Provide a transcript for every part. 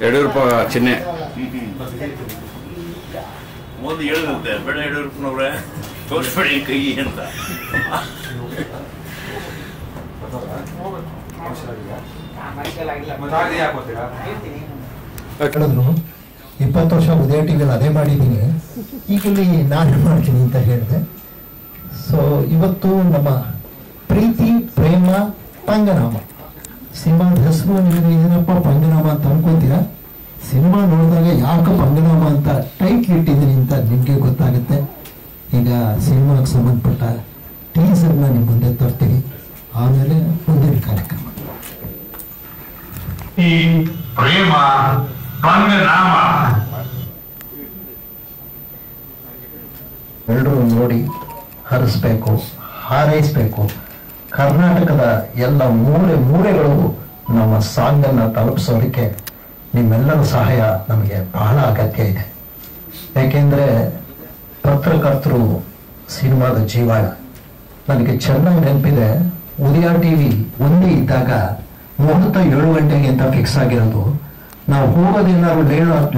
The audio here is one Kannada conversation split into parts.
ಯಡಿಯೂರಪ್ಪ ಚಿಹ್ನೆ. ಮೋದಿ ಹೇಳಿದಂತೆ ಬೇಡ ಯಡಿಯೂರಪ್ಪನವ್ರೆ ತೋರಿಸ್ಬೇಡಿ ಕೈ ಅಂತ. 20 ವರ್ಷ ಉದಯ ಟಿವಿಯಲ್ಲಿ ಅದೇ ಮಾಡಿದ್ದೀನಿ, ಈಗ ಇಲ್ಲಿ ನಾನು ಮಾಡ್ತೀನಿ ಅಂತ ಹೇಳಿದೆ. ಸೊ ಇವತ್ತು ನಮ್ಮ ಪ್ರೀತಿ ಪ್ರೇಮ ಪಂಗನಾಮ ಸಿನಿಮಾದ ಹೆಸರು ನಿಮಗೆ ಏನಪ್ಪ ಪಂಗನಾಮ ಅಂತ ಅನ್ಕೊಂತೀರಾ? ಸಿನಿಮಾ ನೋಡಿದಾಗ ಯಾಕೆ ಪಂಗನಾಮ ಅಂತ ಟೈಟ್ಲ್ ಇಟ್ಟಿದ್ದೀನಿ ಅಂತ ನಿಮಗೆ ಗೊತ್ತಾಗುತ್ತೆ. ಈಗ ಸಿನಿಮಾಗೆ ಸಂಬಂಧಪಟ್ಟ ಟೀಸರ್ನ ನಿಮ್ಮ ಮುಂದೆ ತರ್ತೀವಿ, ಆಮೇಲೆ ಮುಂದಿನ ಕಾರ್ಯಕ್ರಮ. ಈ ಪ್ರೇಮ ಪಂಗನಾಮ ಎಲ್ಲರೂ ನೋಡಿ ಹರಿಸ್ಬೇಕು, ಹಾರೈಸ್ಬೇಕು. ಕರ್ನಾಟಕದ ಎಲ್ಲ ಮೂಲೆಗಳು ನಮ್ಮ ಸಾಂಗನ್ನು ತಲುಪಿಸೋದಕ್ಕೆ ನಿಮ್ಮೆಲ್ಲರ ಸಹಾಯ ನಮಗೆ ಬಹಳ ಅಗತ್ಯ ಇದೆ. ಯಾಕೆಂದರೆ ಪತ್ರಕರ್ತರು ಸಿನಿಮಾದ ಜೀವಾಳ. ನನಗೆ ಚೆನ್ನಾಗಿ ನೆನಪಿದೆ, ಉದಯ ಟಿವಿ ಒಂದೇ ಇದ್ದಾಗ ಮುಹೂರ್ತ 7 ಗಂಟೆಗೆ ಅಂತ ಫಿಕ್ಸ್ ಆಗಿರೋದು. ನಾವು ಹೋಗೋದೇನಾದ್ರು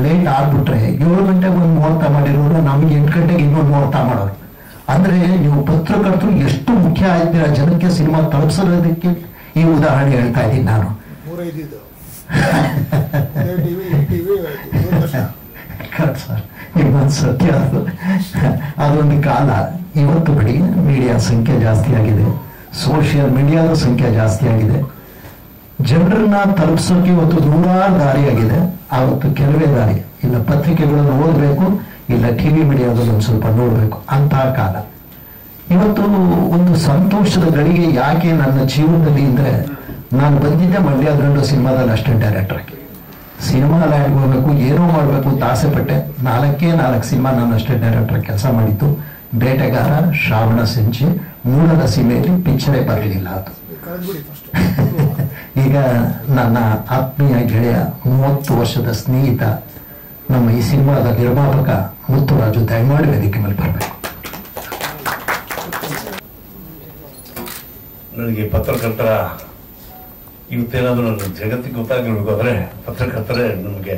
ಲೇಟ್ ಆಗ್ಬಿಟ್ರೆ 7 ಗಂಟೆಗೆ ಒಂದು ಮುಹೂರ್ತ ಮಾಡಿರೋರು ನಮಗೆ 8 ಗಂಟೆಗೆ ಇನ್ನೊಂದು ಮುಹೂರ್ತ ಮಾಡೋರು. ಅಂದ್ರೆ ನೀವು ಪತ್ರಕರ್ತರು ಎಷ್ಟು ಮುಖ್ಯ ಆಗಿದ್ದೀರಾ ಜನಕ್ಕೆ ಸಿನಿಮಾ ತಲುಪಿಸೋದಕ್ಕೆ. ಈ ಉದಾಹರಣೆ ಹೇಳ್ತಾ ಇದ್ದೀನಿ ನಾನು. ಸರ್ ಇನ್ನೊಂದು ಸತ್ಯ ಅದೊಂದು ಕಾಲ. ಇವತ್ತು ಬಿಡಿ ಮೀಡಿಯಾ ಸಂಖ್ಯೆ ಜಾಸ್ತಿ ಆಗಿದೆ, ಸೋಷಿಯಲ್ ಮೀಡಿಯಾದ ಸಂಖ್ಯೆ ಜಾಸ್ತಿ ಆಗಿದೆ. ಜನರನ್ನ ತಲುಪಿಸೋಕೆ ಇವತ್ತು ನೂರಾರು ದಾರಿ ಆಗಿದೆ. ಆವತ್ತು ಕೆಲವೇ ದಾರಿ, ಇಲ್ಲ ಪತ್ರಿಕೆಗಳನ್ನು ಓದಬೇಕು, ಇಲ್ಲ ಟಿವಿ ಮೀಡಿಯಾದಲ್ಲಿ ಒಂದು ಸ್ವಲ್ಪ ನೋಡಬೇಕು, ಅಂತಹ ಕಾಲ. ಇವತ್ತು ಒಂದು ಸಂತೋಷದ ಗಳಿಗೆ ಯಾಕೆ ನನ್ನ ಜೀವನದಲ್ಲಿ ಅಂದ್ರೆ, ನಾನು ಬಂದಿದ್ದೆ ಮಂಡ್ಯ ಗಂಡು ಸಿನಿಮಾದಲ್ಲಿ ಅಸಿಸ್ಟೆಂಟ್ ಡೈರೆಕ್ಟರ್ ಆಗಿ. ಸಿನಿಮಾ ಲ್ಯಾಂಡ್ ಹೋಗ್ಬೇಕು, ಏನೋ ಮಾಡಬೇಕು ಅಂತ ಆಸೆ ಪಟ್ಟೆ. 4 ಸಿನಿಮಾ ನಾನು ಅಸಿಸ್ಟೆಂಟ್ ಡೈರೆಕ್ಟರ್ ಕೆಲಸ ಮಾಡಿದ್ದು. ಬೇಟೆಗಾರ, ಶ್ರಾವಣ ಸಂಚೆ, ಮೂಲದ ಸೀಮೆಯಲ್ಲಿ ಪಿಕ್ಚರೇ ಬರಲಿಲ್ಲ ಅದು. ಈಗ ನನ್ನ ಆತ್ಮೀಯ ಗೆಳೆಯ, 30 ವರ್ಷದ ಸ್ನೇಹಿತ, ನಮ್ಮ ಈ ಸಿನಿಮಾದ ನಿರ್ಮಾಪಕ ಮುತ್ತುರಾಜು, ದಯಮಾಡಿ ವೇದಿಕೆ ಮೇಲೆ ಬರಬೇಕು. ನನಗೆ ಪತ್ರಕರ್ತರ ಇವತ್ತೇನಾದರೂ ನನ್ನ ಜಗತ್ತಿಗೆ ಗೊತ್ತಾಗಿರ್ಬೇಕು ಅಂದರೆ ಪತ್ರಕರ್ತರೇ ನಮಗೆ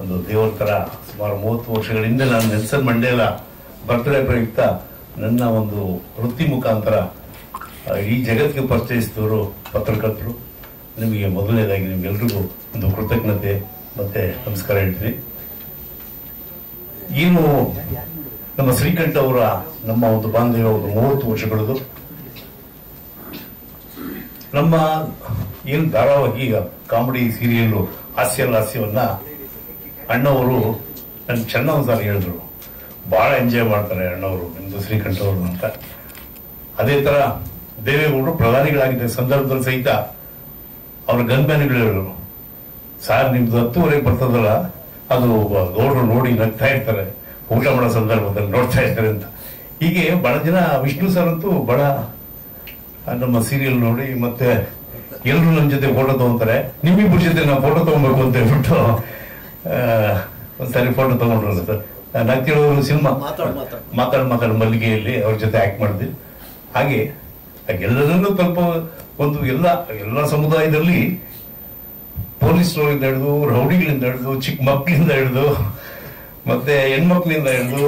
ಒಂದು ದೇವರ ಥರ. ಸುಮಾರು 30 ವರ್ಷಗಳಿಂದ ನಾನು ನೆಲ್ಸನ್ ಮಂಡೇಲಾ ಬರ್ತ್ಡೇ ಪ್ರಯುಕ್ತ ನನ್ನ ಒಂದು ವೃತ್ತಿ ಮುಖಾಂತರ ಈ ಜಗತ್ತಿಗೆ ಪರಿಚಯಿಸಿದವರು ಪತ್ರಕರ್ತರು. ನಿಮಗೆ ಮೊದಲನೇದಾಗಿ ನಿಮ್ಗೆಲ್ರಿಗೂ ಒಂದು ಕೃತಜ್ಞತೆ ಮತ್ತೆ ನಮಸ್ಕಾರ ಹೇಳ್ತೀನಿ. ಏನು ನಮ್ಮ ಶ್ರೀಕಂಠ ಅವರ ನಮ್ಮ ಒಂದು ಬಾಂಧವ್ಯ ಒಂದು 30 ವರ್ಷಗಳದು. ನಮ್ಮ ಏನು ಧಾರಾವಾಹಿ ಕಾಮಿಡಿ ಸೀರಿಯಲ್ಲು ಹಾಸ್ಯವನ್ನ ಅಣ್ಣವರು ನನ್ಗೆ ಚೆನ್ನಾಗಿ ಸಾರಿ ಹೇಳಿದ್ರು, ಬಹಳ ಎಂಜಾಯ್ ಮಾಡ್ತಾರೆ ಅಣ್ಣವರು ನಿಮ್ದು ಶ್ರೀಕಂಠ ಅವರು ಅಂತ. ಅದೇ ತರ ದೇವೇಗೌಡರು ಪ್ರಧಾನಿಗಳಾಗಿದ್ದ ಸಂದರ್ಭದಲ್ಲಿ ಸಹಿತ ಅವ್ರ ಗನ್ಮ್ಯಾನ್ಗಳು ಹೇಳಿದ್ರು, ಸಾರ್ ನಿಮ್ದು 10:30 ಬರ್ತದಲ್ಲ ಅದು ಗೌಡರು ನೋಡಿ ನಗ್ತಾ ಇರ್ತಾರೆ, ಊಟ ಮಾಡೋ ಸಂದರ್ಭದಲ್ಲಿ ನೋಡ್ತಾ ಇರ್ತಾರೆ ಅಂತ. ಹೀಗೆ ಬಹಳ ಜನ, ವಿಷ್ಣು ಸರ್ ಅಂತೂ ಬಹಳ ನಮ್ಮ ಸೀರಿಯಲ್ ನೋಡಿ ಮತ್ತೆ ಎಲ್ಲರೂ ನನ್ನ ಜೊತೆ ಫೋಟೋ ತಗೊಂತಾರೆ. ನಿಮ್ಮಿಬ್ಬರ ಜೊತೆ ನಾವು ಫೋಟೋ ತಗೊಬೇಕು ಅಂತ ಹೇಳ್ಬಿಟ್ಟು ಒಂದ್ಸರಿ ಫೋಟೋ ತಗೊಂಡ್ರು ಸರ್. ನಗ್ತಿರೋರು ಸಿನಿಮಾ ಮಾತಾಡ್ ಮಲ್ಲಿಗೆಯಲ್ಲಿ ಅವ್ರ ಜೊತೆ ಆಕ್ಟ್ ಮಾಡಿದ್ವಿ. ಹಾಗೆ ಎಲ್ಲರನ್ನೂ ಸ್ವಲ್ಪ ಒಂದು ಎಲ್ಲ ಸಮುದಾಯದಲ್ಲಿ ಪೊಲೀಸ್ನವರಿಂದ ಹಿಡಿದು, ರೌಡಿಗಳಿಂದ ಹಿಡಿದು, ಚಿಕ್ಕ ಮಕ್ಕಳಿಂದ ಹಿಡಿದು, ಮತ್ತೆ ಹೆಣ್ಮಕ್ಳಿಂದ ಹಿಡಿದು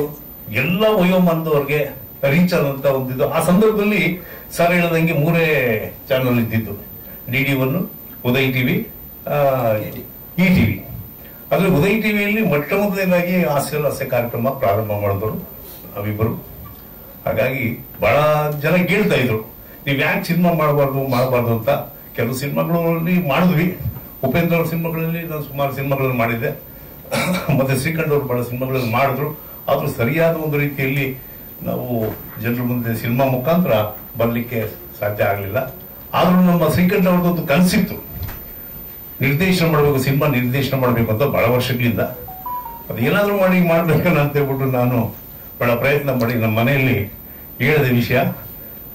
ಎಲ್ಲ ವಯೋಮಾನದವ್ರಿಗೆ ರೀಚ್ ಆದಂತ ಒಂದಿದ್ದು. ಆ ಸಂದರ್ಭದಲ್ಲಿ ಸರ್ ಹೇಳದಂಗೆ 3 ಚಾನಲ್ ಇದ್ದಿದ್ದು, DD1, ಉದಯ್ ಟಿವಿ, ಈ ಟಿವಿ. ಆದ್ರೆ ಉದಯ್ ಟಿವಿಯಲ್ಲಿ ಮೊಟ್ಟ ಮೊದಲನೇದಾಗಿ ಹಾಸ್ಯ ಕಾರ್ಯಕ್ರಮ ಪ್ರಾರಂಭ ಮಾಡಿದ್ರು ನಾವಿಬ್ಬರು. ಹಾಗಾಗಿ ಬಹಳ ಜನ ಕೇಳ್ತಾ ಇದ್ರು, ನೀವ್ ಯಾಕೆ ಸಿನಿಮಾ ಮಾಡಬಾರ್ದು ಅಂತ. ಕೆಲವು ಸಿನಿಮಾಗಳಲ್ಲಿ ಮಾಡಿದ್ವಿ. ಉಪೇಂದ್ರ ಅವ್ರ ಸಿನಿಮಾಗಳಲ್ಲಿ ನಾನು ಸುಮಾರು ಸಿನಿಮಾಗಳನ್ನು ಮಾಡಿದ್ದೆ, ಮತ್ತೆ ಶ್ರೀಕಂಠ ಅವರು ಬಹಳ ಸಿನಿಮಾಗಳಲ್ಲಿ ಮಾಡಿದ್ರು. ಆದ್ರೂ ಸರಿಯಾದ ಒಂದು ರೀತಿಯಲ್ಲಿ ನಾವು ಜನರ ಮುಂದೆ ಸಿನಿಮಾ ಮುಖಾಂತರ ಬರ್ಲಿಕ್ಕೆ ಸಾಧ್ಯ ಆಗಲಿಲ್ಲ. ಆದ್ರೂ ನಮ್ಮ ಶ್ರೀಕಂಠ ಅವ್ರದ್ದೊಂದು ಕನಸಿತ್ತು, ನಿರ್ದೇಶನ ಮಾಡಬೇಕು, ಸಿನಿಮಾ ನಿರ್ದೇಶನ ಮಾಡಬೇಕು ಅಂತ ಬಹಳ ವರ್ಷಗಳಿಂದ. ಅದೇನಾದ್ರೂ ಮಾಡ್ಬೇಕಲ್ಲ ಅಂತ ಹೇಳ್ಬಿಟ್ಟು ನಾನು ಬಹಳ ಪ್ರಯತ್ನ ಮಾಡಿ ನಮ್ಮ ಮನೆಯಲ್ಲಿ ಹೇಳಿದ ವಿಷಯ.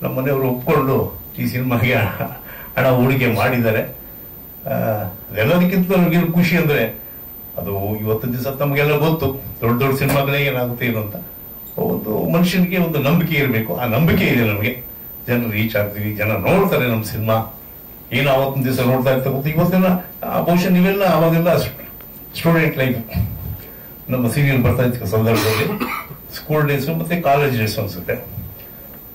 ನಮ್ಮ ಮನೆಯವರು ಒಪ್ಕೊಂಡು ಈ ಸಿನಿಮಾಗೆ ಹಣ ಹೂಡಿಕೆ ಮಾಡಿದ್ದಾರೆ. ಅದೆಲ್ಲದಕ್ಕಿಂತ ನಮಗೇನು ಖುಷಿ ಅಂದ್ರೆ, ಅದು ಇವತ್ತಿನ ದಿವಸ ನಮಗೆಲ್ಲ ಗೊತ್ತು ದೊಡ್ಡ ಸಿನಿಮಾಗಳೇ ಏನಾಗುತ್ತೆ ಏನು ಅಂತ. ಒಂದು ಮನುಷ್ಯನಿಗೆ ಒಂದು ನಂಬಿಕೆ ಇರಬೇಕು. ಆ ನಂಬಿಕೆ ಇದೆ ನಮಗೆ. ಜನರು ರೀಚ್ ಆಗ್ತೀವಿ, ಜನ ನೋಡ್ತಾರೆ ನಮ್ಮ ಸಿನಿಮಾ. ಏನು ಆವತ್ತಿನ ದಿವಸ ನೋಡ್ತಾ ಇರ್ತಕ್ಕಂಥ ಇವತ್ತೆಲ್ಲ ಬಹುಶಃ ನೀವೆಲ್ಲ ಅವಾಗೆಲ್ಲ ಸ್ಟೂಡೆಂಟ್ ಲೈಫ್ ನಮ್ಮ ಸೀರಿಯಲ್ ಬರ್ತಾ ಇದ್ದ ಸಂದರ್ಭದಲ್ಲಿ ಸ್ಕೂಲ್ ಡೇಸ್ ಮತ್ತೆ ಕಾಲೇಜ್ ಡೇಸ್ ಅನ್ಸುತ್ತೆ.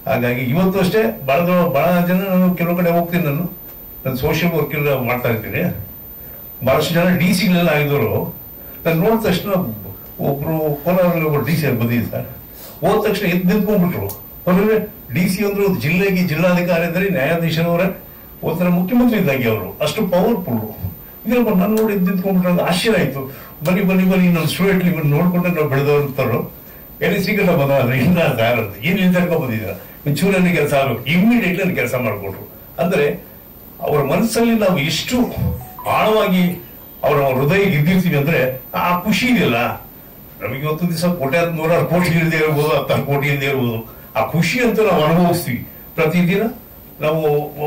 ಹಾಗಾಗಿ ಇವತ್ತು ಅಷ್ಟೇ ಬಹಳ ಜನ ನಾನು ಕೆಲವು ಕಡೆ ಹೋಗ್ತೀನಿ, ನಾನು ಸೋಷಿಯಲ್ ವರ್ಕ್ ಎಲ್ಲ ಮಾಡ್ತಾ ಇರ್ತೀನಿ. ಬಹಳಷ್ಟು ಜನ DC ಆಗಿದ್ರು ನಾನು ನೋಡಿದ ತಕ್ಷಣ ಒಬ್ರು ಕೋಲಾರಲ್ಲಿ ಒಬ್ಬರು DC ಬಂದಿದ್ದ ಸರ್, ಹೋದ ತಕ್ಷಣ ಎದ್ದು ನಿಂತ್ಕೊಂಡ್ಬಿಟ್ರು. ಅವ್ರಿಗೆ DC ಅಂದ್ರೆ ಒಂದು ಜಿಲ್ಲಾಧಿಕಾರಿ ಅಂದ್ರೆ ನ್ಯಾಯಾಧೀಶರವರ ಒಂಥರ ಮುಖ್ಯಮಂತ್ರಿ ಇದ್ದಾಗೆ ಅವರು, ಅಷ್ಟು ಪವರ್ಫುಲ್. ಇದೆಲ್ಲ ನಾನು ನೋಡಿ ಎದ್ದು ನಿಂತ್ಕೊಂಡ್ಬಿಟ್ರೆ ಆಶ್ಚರ್ಯ ಆಯ್ತು. ಬನ್ನಿ ನಮ್ಮ ಸ್ಟೂಡೆಂಟ್ ಇವನ್ನ ನೋಡ್ಕೊಂಡ್ರೆ ನಾವು ಬೆಳೆದವ್ರಂತಾರು ಎಲ್ಲಿ ಸಿಗಲ್ಲ ಬಂದ್ರೆ ಇಲ್ಲ ಸರ್ ಅಂತ ಏನ್ ನಿಂತ್ಕೊಂಡ್ ಬಂದಿದ್ದೀರಾ, ಚೂರಲ್ಲಿ ಕೆಲಸ ಆಗಬೇಕು, ಇಮಿಡಿಯೇಟ್ಲಿ ಕೆಲಸ ಮಾಡ್ಕೊಟ್ರು. ಅಂದ್ರೆ ಅವರ ಮನಸ್ಸಲ್ಲಿ ನಾವು ಎಷ್ಟು ಆಳವಾಗಿ ಅವರ ಹೃದಯ ಗೆದ್ದಿರ್ತೀವಿ ಅಂದ್ರೆ ಆ ಖುಷಿ ಇದೆಯಲ್ಲ. ನಮಗೆ ಇವತ್ತು ದಿವಸ 1,100 ಕೋಟಿ ಇಲ್ಲದೆ ಇರ್ಬೋದು, 10 ಕೋಟಿ ಇಲ್ಲದೆ ಇರ್ಬೋದು, ಆ ಖುಷಿ ಅಂತ ನಾವು ಅನುಭವಿಸ್ತೀವಿ ಪ್ರತಿದಿನ. ನಾವು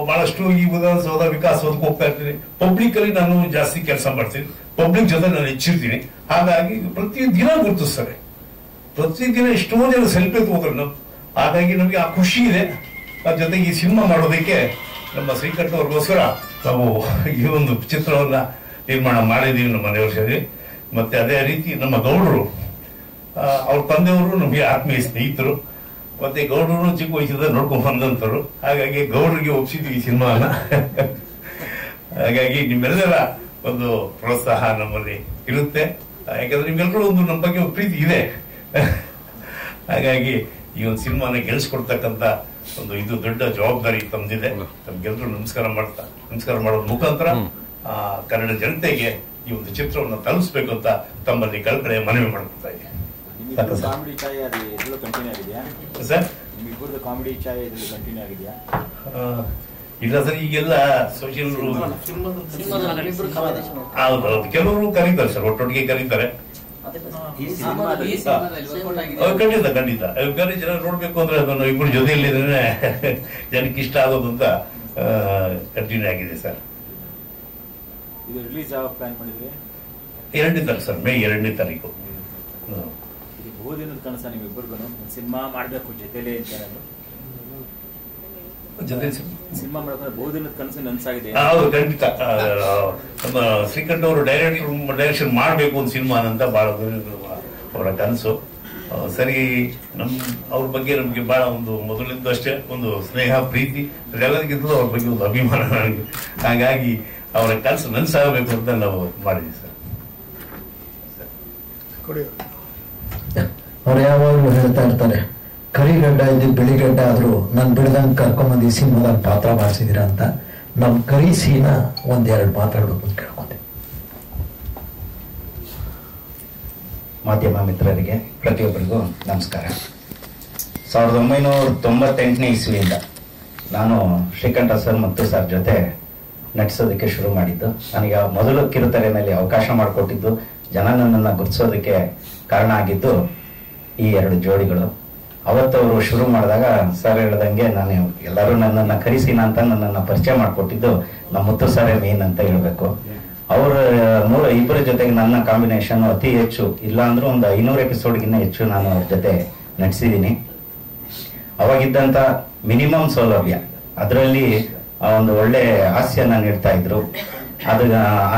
ಬಹಳಷ್ಟು ಈ ವಿಧಾನಸೌಧ ವಿಕಾಸಕ್ಕೆ ಹೋಗ್ತಾ ಇರ್ತೀನಿ, ಪಬ್ಲಿಕ್ ಅಲ್ಲಿ ನಾನು ಜಾಸ್ತಿ ಕೆಲಸ ಮಾಡ್ತೀನಿ, ಪಬ್ಲಿಕ್ ಜೊತೆ ನಾನು ಹೆಚ್ಚಿರ್ತೀನಿ. ಹಾಗಾಗಿ ಪ್ರತಿದಿನ ಗುರುತಿಸ್ತಾರೆ, ಪ್ರತಿದಿನ ಎಷ್ಟೋ ಜನ ಸೆಲ್ಫಿ ತಗೋತಾರೆ ನಾವು. ಹಾಗಾಗಿ ನಮಗೆ ಆ ಖುಷಿ ಇದೆ. ಅದ್ರ ಜೊತೆಗೆ ಈ ಸಿನಿಮಾ ಮಾಡೋದಕ್ಕೆ ನಮ್ಮ ಶ್ರೀಕಂಠ ಅವ್ರಿಗೋಸ್ಕರ ನಾವು ಈ ಒಂದು ಚಿತ್ರವನ್ನ ನಿರ್ಮಾಣ ಮಾಡಿದೀವಿ ನಮ್ಮ ಮನೆಯವ್ರ ಸೇರಿ. ಮತ್ತೆ ಅದೇ ರೀತಿ ನಮ್ಮ ಗೌಡರು, ಅವ್ರ ತಂದೆಯವರು ನಮಗೆ ಆತ್ಮೀಯ ಸ್ನೇಹಿತರು, ಮತ್ತೆ ಗೌಡರು ಚಿಕ್ಕ ವಯಸ್ಸಿಂದ ನೋಡ್ಕೊಂಡ್ ಬಂದಂತರು. ಹಾಗಾಗಿ ಗೌಡರಿಗೆ ಒಪ್ಪಿಸಿದ್ವಿ ಈ ಸಿನಿಮಾನ. ಹಾಗಾಗಿ ನಿಮ್ಮೆಲ್ಲರ ಒಂದು ಪ್ರೋತ್ಸಾಹ ನಮ್ಮಲ್ಲಿ ಇರುತ್ತೆ. ಯಾಕಂದ್ರೆ ನಿಮ್ಮೆಲ್ಲರೂ ಒಂದು ನಮ್ಮ ಬಗ್ಗೆ ಒಂದು ಪ್ರೀತಿ ಇದೆ. ಹಾಗಾಗಿ ಈ ಒಂದು ಸಿನಿಮಾನ ಗೆಲ್ಸ್ಕೊಡ್ತಕ್ಕಂತ ಒಂದು ಇದು ದೊಡ್ಡ ಜವಾಬ್ದಾರಿ ತಮ್ದಿದೆ. ತಮ್ಗೆಲ್ಲರೂ ನಮಸ್ಕಾರ ಮಾಡೋದ್ರ ಮುಖಾಂತರ ಕನ್ನಡ ಜನತೆಗೆ ಈ ಒಂದು ಚಿತ್ರವನ್ನು ತಲುಪಿಸ್ಬೇಕು ಅಂತ ತಮ್ಮಲ್ಲಿ ಕಳಕಳಿಯ ಮನವಿ ಮಾಡ್ಕೊತಾ ಇದ್ದೀನಿ. ಸರ್ ಇಲ್ಲ ಸರ್, ಈಗೆಲ್ಲ ಸೋಷಿಯಲ್ ಹೌದೌದು, ಕೆಲವರು ಕರೀತಾರೆ ಸರ್, ಒಟ್ಟೊಟ್ಟಿಗೆ ಕರೀತಾರೆ. ಖಂಡಿತ ಬೇರೆ ಜನ ನೋಡ್ಬೇಕು ಅಂದ್ರೆ ಅದನ್ನು ಇಬ್ಬರು ಜೊತೆಯಲ್ಲಿದ್ರೆ ಜನಕ್ಕೆ ಇಷ್ಟ ಆಗೋದು ಅಂತ ಕಂಟಿನ್ಯೂ ಆಗಿದೆ ಸರ್. ಇದು ರಿಲೀಸ್ ಯಾವ ಪ್ಲಾನ್ ಮಾಡಿದ್ರೆ? 2ನೇ ತಾರೀಕು ಸರ್, ಮೇ 2ನೇ ತಾರೀಕು. ಬಹುದಿನದ ಕನಸ ನಿಮ್ಮಿಬ್ಬರಿಗೂ ಸಿನಿಮಾ ಮಾಡ್ಬೇಕು ಜೊತೆಲೇ ಜೊತೆ ಸಿನಿಮಾ ಮಾಡ್ಬೇಕು ಬಹುದಿನದ ಕನಸು ನನ್ಸಾಗಿದೆ. ಹೌದು, ಖಂಡಿತ. ನಮ್ಮ ಶ್ರೀಕಂಠ ಅವರು ಡೈರೆಕ್ಷನ್ ಮಾಡ್ಬೇಕು ಒಂದು ಸಿನಿಮಾ ಅಂತ ಬಹಳ ಅವರ ಕನಸು. ಸರಿ, ಅವ್ರ ಬಗ್ಗೆ ನಮ್ಗೆ ಬಹಳ ಒಂದು ಮೊದಲಿಂದ ಅಷ್ಟೇ ಒಂದು ಸ್ನೇಹ ಪ್ರೀತಿ ಅದೆಲ್ಲದಕ್ಕಿಂತಲೂ ಅವ್ರ ಬಗ್ಗೆ ಒಂದು ಅಭಿಮಾನ ನನಗೆ. ಹಾಗಾಗಿ ಅವರ ಕನಸು ನನ್ಸಾಗಬೇಕು ಅಂತ ನಾವು ಮಾಡಿದ್ವಿ ಸರ್. ಅವ್ರು ಯಾವಾಗಲೂ ಹೇಳ್ತಾ ಇರ್ತಾರೆ, ಕರಿಗಡ್ಡ ಇದ್ದು ಬಿಳಿಗಡ್ಡ ಆದ್ರೂ ನನ್ ಬಿಡ್ದಂಗ್ ಕರ್ಕೊಂಬಂದು ಸಿನಿಮಾದಾಗ ಪಾತ್ರ ಮಾಡಿಸಿದಿರ ಅಂತ. ನಮ್ ಕರಿ ಸೀನ 1-2 ಮಾತಾಡ್ಬೇಕು ಅಂತ ಕೇಳ್ಕೊಂಡೆ. ಮಾಧ್ಯಮ ಮಿತ್ರರಿಗೆ ಪ್ರತಿಯೊಬ್ಬರಿಗೂ ನಮಸ್ಕಾರ. 1998ನೇ ಇಸ್ವಿಯಿಂದ ನಾನು ಶ್ರೀಕಂಠ ಸರ್ ಮತ್ತು ಸರ್ ಜೊತೆ ನಟಿಸೋದಕ್ಕೆ ಶುರು ಮಾಡಿದ್ದು. ನನಗೆ ಮೊದಲು ಕಿರುತೆರೆಯಲ್ಲಿ ಅವಕಾಶ ಮಾಡಿಕೊಟ್ಟಿದ್ದು, ಜನ ನನ್ನನ್ನು ಗುರುತಿಸೋದಕ್ಕೆ ಕಾರಣ ಆಗಿದ್ದು ಈ 2 ಜೋಡಿಗಳು. ಅವತ್ತವರು ಶುರು ಮಾಡಿದಾಗ ಸರ್ ಹೇಳ್ದಂಗೆ ನಾನು ಎಲ್ಲರೂ ನನ್ನನ್ನು ಕರೆಸಿನ ಅಂತ ನನ್ನನ್ನು ಪರಿಚಯ ಮಾಡಿಕೊಟ್ಟಿದ್ದು ನಮ್ಮ ಮುತ್ತು ಸರೇ ಮೇನ್ ಅಂತ ಹೇಳ್ಬೇಕು. ಅವರ ಇಬ್ಬರ ಜೊತೆಗೆ ನನ್ನ ಕಾಂಬಿನೇಷನ್ ಅತಿ ಹೆಚ್ಚು, ಇಲ್ಲ ಅಂದ್ರೂ ಒಂದು 500 ಎಪಿಸೋಡ್ಗಿನ್ನ ಹೆಚ್ಚು ನಾನು ಅವ್ರ ಜೊತೆ ನಟಿಸಿದ್ದೀನಿ. ಅವಾಗಿದ್ದಂತ ಮಿನಿಮಮ್ ಸೌಲಭ್ಯ, ಅದರಲ್ಲಿ ಒಂದು ಒಳ್ಳೆ ಹಾಸ್ಯನ ನೀಡ್ತಾ ಇದ್ರು.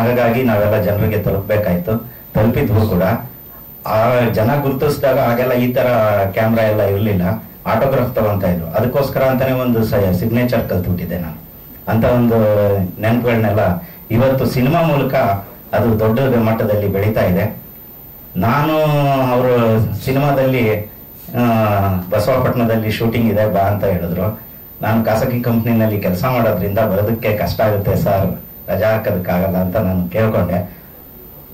ಹಾಗಾಗಿ ನಾವೆಲ್ಲ ಜನರಿಗೆ ತಲುಪಬೇಕಾಯ್ತು, ತಲುಪಿದ್ವು ಕೂಡ. ಆ ಜನ ಗುರುತಿಸಿದಾಗ ಆಗೆಲ್ಲ ಈ ತರ ಕ್ಯಾಮ್ರಾ ಎಲ್ಲ ಇರ್ಲಿಲ್ಲ, ಆಟೋಗ್ರಾಫ್ ತಗೊಂತ ಇದ್ರು. ಅದಕ್ಕೋಸ್ಕರ ಅಂತಾನೆ ಒಂದು ಸಿಗ್ನೇಚರ್ ಕಲ್ತ್ಬಿಟ್ಟಿದ್ದೆ ನಾನು. ಅಂತ ಒಂದು ನೆನಪುಗಳನ್ನೆಲ್ಲ ಇವತ್ತು ಸಿನಿಮಾ ಮೂಲಕ ಅದು ದೊಡ್ಡ ಮಟ್ಟದಲ್ಲಿ ಬೆಳೀತಾ ಇದೆ. ನಾನು ಅವರು ಸಿನಿಮಾದಲ್ಲಿ ಬಸವಪಟ್ಟಣದಲ್ಲಿ ಶೂಟಿಂಗ್ ಇದೆ ಬಾ ಅಂತ ಹೇಳಿದ್ರು. ನಾನು ಖಾಸಗಿ ಕಂಪ್ನಿನಲ್ಲಿ ಕೆಲಸ ಮಾಡೋದ್ರಿಂದ ಬರೋದಕ್ಕೆ ಕಷ್ಟ ಆಗುತ್ತೆ ಸರ್, ರಜಾ ಹಾಕೋದಕ್ಕಾಗಲ್ಲ ಅಂತ ನಾನು ಕೇಳ್ಕೊಂಡೆ.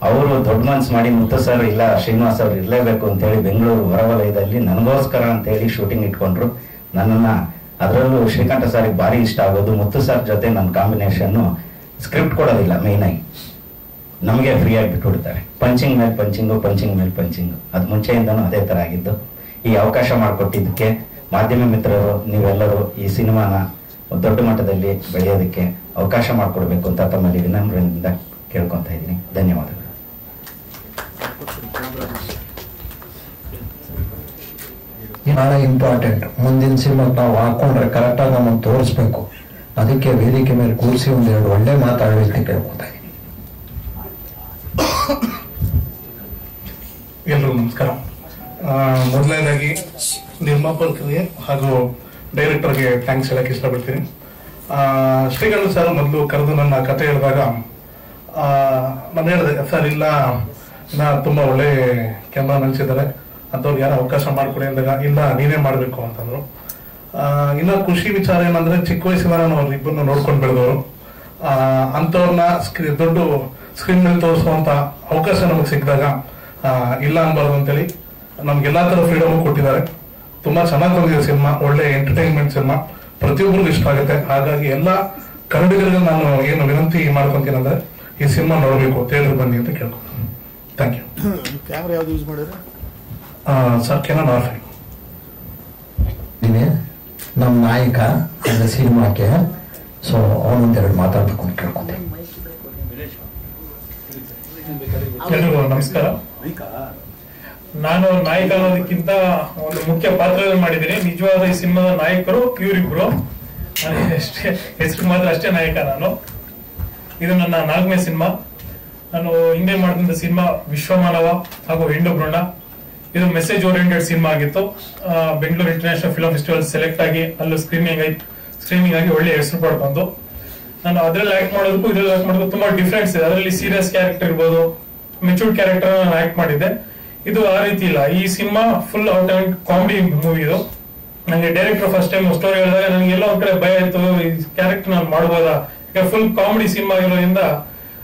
ಅವರು ದೊಡ್ಡ ಮನ್ಸು ಮಾಡಿ ಮುತ್ತು ಸರ್ ಇಲ್ಲ ಶ್ರೀನಿವಾಸ್ ಅವ್ರು ಇರಲೇಬೇಕು ಅಂತ ಹೇಳಿ ಬೆಂಗಳೂರು ಹೊರವಲಯದಲ್ಲಿ ನನಗೋಸ್ಕರ ಅಂತ ಹೇಳಿ ಶೂಟಿಂಗ್ ಇಟ್ಕೊಂಡ್ರು. ನನ್ನನ್ನ ಅದರಲ್ಲೂ ಶ್ರೀಕಂಠ ಸರ್ಗೆ ಭಾರಿ ಇಷ್ಟ ಆಗೋದು, ಮುತ್ತು ಸರ್ ಜೊತೆ ನನ್ನ ಕಾಂಬಿನೇಷನ್ ಸ್ಕ್ರಿಪ್ಟ್ ಕೊಡೋದಿಲ್ಲ, ಮೇನ್ ಆಗಿ ನಮಗೆ ಫ್ರೀ ಆಗಿ ಬಿಟ್ಬಿಡ್ತಾರೆ. ಪಂಚಿಂಗ್ ಮೇಲೆ ಪಂಚಿಂಗು ಅದು ಮುಂಚೆಯಿಂದನೂ ಅದೇ ತರ ಆಗಿದ್ದು. ಈ ಅವಕಾಶ ಮಾಡಿಕೊಟ್ಟಿದ್ದಕ್ಕೆ ಮಾಧ್ಯಮ ಮಿತ್ರರು ನೀವೆಲ್ಲರೂ ಈ ಸಿನಿಮಾನ ದೊಡ್ಡ ಮಟ್ಟದಲ್ಲಿ ಬೆಳೆಯೋದಕ್ಕೆ ಅವಕಾಶ ಮಾಡಿಕೊಡ್ಬೇಕು ಅಂತ ತಮ್ಮಲ್ಲಿ ವಿನಮ್ರದಿಂದ ಕೇಳ್ಕೊಂತ ಇದ್ದೀನಿ. ಧನ್ಯವಾದಗಳು. ಬಹಳ ಇಂಪಾರ್ಟೆಂಟ್. ಮುಂದಿನ ಸಿನಿಮಾಗೆ ನಾವು ಹಾಕೊಂಡ್ರೆ ಕರೆಕ್ಟಾಗಿ ನಮ್ಮನ್ನು ತೋರಿಸ್ಬೇಕು. ಅದಕ್ಕೆ ವೇದಿಕೆ ಮೇಲೆ ಕೂರಿಸಿ ಒಂದೆರಡು ಒಳ್ಳೆ ಮಾತಾಡಲಿ ಅಂತ ಕೇಳ್ಕೊತಾ ಇದ್ದೀನಿ. ಎಲ್ರಿಗೂ ನಮಸ್ಕಾರ. ಮೊದಲನೇದಾಗಿ ನಿರ್ಮಾಪಕರಿಗೆ ಹಾಗೂ ಡೈರೆಕ್ಟರ್ಗೆ ಥ್ಯಾಂಕ್ಸ್ ಹೇಳಕ್ಕೆ ಇಷ್ಟಪಡ್ತೀನಿ. ಶ್ರೀಗಂಧ ಸರ್ ಮೊದಲು ಕರೆದು ನನ್ನ ಕತೆ ಹೇಳಿದಾಗ ನಾನು ಹೇಳಿದೆ, ಸರ್ ಇಲ್ಲ ತುಂಬಾ ಒಳ್ಳೆ ಕ್ಯಾಮ್ರಾ ನಿಲ್ಸಿದ್ದಾರೆ, ಅಂಥವ್ರಿಗೆ ಯಾರು ಅವಕಾಶ ಮಾಡ್ಕೊಡಿ ಅಂದಾಗ ಇಲ್ಲ ನೀನೇ ಮಾಡಬೇಕು ಅಂತಂದ್ರು. ಇನ್ನ ಖುಷಿ ವಿಚಾರ ಏನಂದ್ರೆ, ಚಿಕ್ಕ ವಯಸ್ಸಿನ ನಾನು ಅವ್ರಿಬ್ಬರನ್ನ ನೋಡ್ಕೊಂಡು ಬೆಳೆದವರು. ಅಂಥವ್ರನ್ನ ದೊಡ್ಡ ಸ್ಕ್ರೀನ್ ಮೇಲೆ ತೋರಿಸುವಂತ ಅವಕಾಶ ನಮಗೆ ಸಿಕ್ಕಿದಾಗ ಇಲ್ಲ ಅನ್ಬಾರ್ದು ಅಂತೇಳಿ ನಮ್ಗೆಲ್ಲಾ ತರ ಫ್ರೀಡಮ್ ಕೊಟ್ಟಿದ್ದಾರೆ. ತುಂಬಾ ಚೆನ್ನಾಗಿ ಬಂದಿದೆ ಸಿನಿಮಾ, ಒಳ್ಳೆ ಎಂಟರ್ಟೈನ್ಮೆಂಟ್ ಸಿನಿಮಾ, ಪ್ರತಿಯೊಬ್ಬರಿಗೂ ಇಷ್ಟ ಆಗುತ್ತೆ. ಹಾಗಾಗಿ ಎಲ್ಲ ಕನ್ನಡಿಗರಿಗೆ ನಾನು ಏನು ವಿನಂತಿ ಮಾಡ್ಕೊಂತೀನಿ ಅಂದ್ರೆ, ಈ ಸಿನಿಮಾ ನೋಡಬೇಕು, ಥಿಯೇಟರ್ ಬನ್ನಿ ಅಂತ ಕೇಳ್ಕೊತೀನಿ. Thank you. ಕ್ಯಾಮ್ರಾ ಯಾವ್ದು ಯೂಸ್ ಮಾಡಿದ್ರೆ ಸರ್? Canon R5. ನಮ್ಮ ನಾಯಕ ಅಂದ್ರೆ ಸಿನಿಮಾಕ್ಕೆ, ಸೊ ಅವನೊಂದೆರಡು ಮಾತಾಡ್ಬೇಕು ಅಂತ ಕೇಳ್ಕೊಂತೀನಿ. ಎಲ್ರಿಗೂ ನಮಸ್ಕಾರ. ನಾನು ನಾಯಕ ಅನ್ನೋದಕ್ಕಿಂತ ಒಂದು ಮುಖ್ಯ ಪಾತ್ರದಲ್ಲಿ ಮಾಡಿದ್ದೀನಿ. ನಿಜವಾದ ಈ ಸಿನಿಮಾದ ನಾಯಕರು ಇವರಿಬ್ರು, ಅಷ್ಟೇ ಹೆಸರು ಮಾತ್ರ ಅಷ್ಟೇ ನಾಯಕ ನಾನು. ಇದು ನನ್ನ 4ನೇ ಸಿನಿಮಾ. ನಾನು ಹಿಂದೆ ಮಾಡಿದಂತ ಸಿನಿಮಾ ವಿಶ್ವಮಾನವ ಹಾಗೂ ಹೆಂಡು ಭ್ರೂಣ. ಇದು ಮೆಸೇಜ್ ಓರಿಯೆಂಟೆಡ್ ಸಿನಿಮಾ ಆಗಿತ್ತು. Bengaluru international film festival select ಆಗಿ ಅಲ್ಲೂ ಸ್ಕ್ರೀನಿಂಗ್ ಆಗಿ ಒಳ್ಳೆ ಹೆಸರು ಪಡ್ಕೊಂಡು, ನಾನು ಅದ್ರಲ್ಲಿ ಆಕ್ಟ್ ಮಾಡೋದಕ್ಕೂ ಇದ್ರಲ್ಲಿ ಆಕ್ಟ್ ಮಾಡೋದಕ್ಕೂ ತುಂಬಾ ಡಿಫ್ರೆನ್ಸ್ ಇದೆ. ಅದರಲ್ಲಿ ಸೀರಿಯಸ್ ಕ್ಯಾರೆಕ್ಟರ್ ಇರ್ಬೋದು, ಮೆಚೂರ್ಡ್ ಕ್ಯಾರೆಕ್ಟರ್ ನಾನು ಆಕ್ಟ್ ಮಾಡಿದ್ದೆ. ಇದು ಆ ರೀತಿ ಇಲ್ಲ. ಈ cinema full out and comedy movie. ಇದು ನನಗೆ ಡೈರೆಕ್ಟರ್ ಫಸ್ಟ್ ಟೈಮ್ ಸ್ಟೋರಿ ಹೇಳಿದಾಗ ನನಗೆ ಎಲ್ಲೋ ಒಂದ್ ಕಡೆ ಭಯ ಆಯ್ತು, ಈ ಕ್ಯಾರೆಕ್ಟರ್ ನಾನು ಮಾಡ್ಬೋದಾ. ಈಗ ಫುಲ್ ಕಾಮಿಡಿ ಸಿನಿಮಾ ಇರೋದ್ರಿಂದ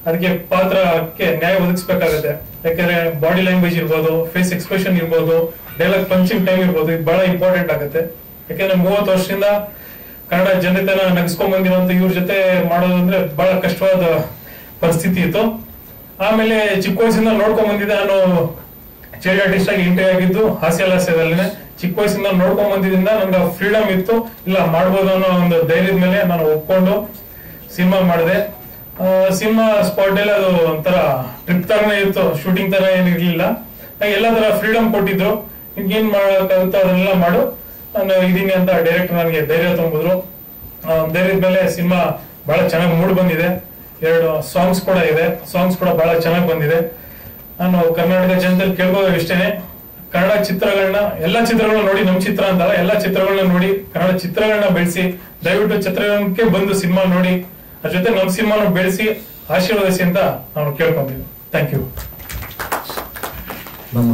ಅದಕ್ಕೆ ಪಾತ್ರಕ್ಕೆ ನ್ಯಾಯ ಒದಗಿಸಬೇಕಾಗುತ್ತೆ. ಯಾಕಂದ್ರೆ ಬಾಡಿ ಲ್ಯಾಂಗ್ವೇಜ್ ಇರ್ಬೋದು, ಫೇಸ್ ಎಕ್ಸ್ಪ್ರೆಷನ್ ಇರ್ಬೋದು, ಡೈಲಾಗ್ ಪಂಚಿಂಗ್ ಟೈಮ್ ಇರ್ಬೋದು, ಇದು ಬಹಳ ಇಂಪಾರ್ಟೆಂಟ್ ಆಗುತ್ತೆ. ಯಾಕಂದ್ರೆ 30 ವರ್ಷದಿಂದ ಕನ್ನಡ ಜನತೆನ ನಗಿಸ್ಕೊಂಡ್ ಬಂದಿರೋಂತ ಇವ್ರ ಜೊತೆ ಮಾಡೋದಂದ್ರೆ ಬಹಳ ಕಷ್ಟವಾದ ಪರಿಸ್ಥಿತಿ ಇತ್ತು. ಆಮೇಲೆ ಚಿಕ್ಕ ವಯಸ್ಸಿಂದ ನೋಡ್ಕೊಂಡ್ ಬಂದಿದ್ದೆ. ನಾನು ಚೈಲ್ಡ್ ಆರ್ಟಿಸ್ಟ್ ಆಗಿ ಎಂಟ್ರಿ ಆಗಿದ್ದು ಹಾಸ್ಯದಲ್ಲೇ. ಚಿಕ್ಕ ವಯಸ್ಸಿಂದ ನೋಡ್ಕೊಂಡ್ ಬಂದಿದ್ರಿಂದ ನನ್ಗೆ ಫ್ರೀಡಮ್ ಇತ್ತು, ಇಲ್ಲ ಮಾಡ್ಬೋದು ಅನ್ನೋ ಒಂದು ಧೈರ್ಯದ ಮೇಲೆ ನಾನು ಒಪ್ಕೊಂಡು ಸಿನಿಮಾ ಮಾಡಿದೆ. ಸಿನಿಮಾ ಸ್ಪಾಟ್ ಅಲ್ಲಿ ಅದು ಒಂಥರ ಟ್ರಿಪ್ ತರನೇ ಇತ್ತು, ಶೂಟಿಂಗ್ ತರ ಏನಿರ್ಲಿಲ್ಲ. ಎಲ್ಲ ತರ ಫ್ರೀಡಮ್ ಕೊಟ್ಟಿದ್ರು, ಏನ್ ಮಾಡಕ್ಕಾಗುತ್ತೋ ಅದನ್ನೆಲ್ಲ ಮಾಡು, ನಾನು ಇದೀನಿ ಅಂತ ಡೈರೆಕ್ಟರ್ ನನಗೆ ಧೈರ್ಯ ತುಂಬಿದ್ರು. ಧೈರ್ಯದ ಮೇಲೆ ಸಿನಿಮಾ ಬಹಳ ಚೆನ್ನಾಗಿ ಮೂಡ್ ಬಂದಿದೆ. 2 ಸಾಂಗ್ಸ್ ಕೂಡ ಇದೆ, ಸಾಂಗ್ಸ್ ಕೂಡ ಬಹಳ ಚೆನ್ನಾಗಿ ಬಂದಿದೆ. ನಾನು ಕರ್ನಾಟಕ ಜನತೆಯಲ್ಲಿ ಕೇಳ್ಬೋದು ಇಷ್ಟೇನೆ, ಕನ್ನಡ ಚಿತ್ರಗಳನ್ನ, ಎಲ್ಲಾ ಚಿತ್ರಗಳನ್ನ ನೋಡಿ, ನಮ್ ಚಿತ್ರ ಅಂತಲ್ಲ, ಎಲ್ಲಾ ಚಿತ್ರಗಳನ್ನ ನೋಡಿ, ಕನ್ನಡ ಚಿತ್ರಗಳನ್ನ ಬೆಳೆಸಿ, ದಯವಿಟ್ಟು ಚಿತ್ರರಂಗಕ್ಕೆ ಬಂದು ಸಿನಿಮಾ ನೋಡಿ, ಅದ್ರ ಜೊತೆ ನಮ್ ಸಿನಿಮಾನ ಬೆಳೆಸಿ ಆಶೀರ್ವದಿಸಿ ಅಂತ ನಾವು ಕೇಳ್ಕೊಂತೀವಿ. Thank you. ನಮ್ಮ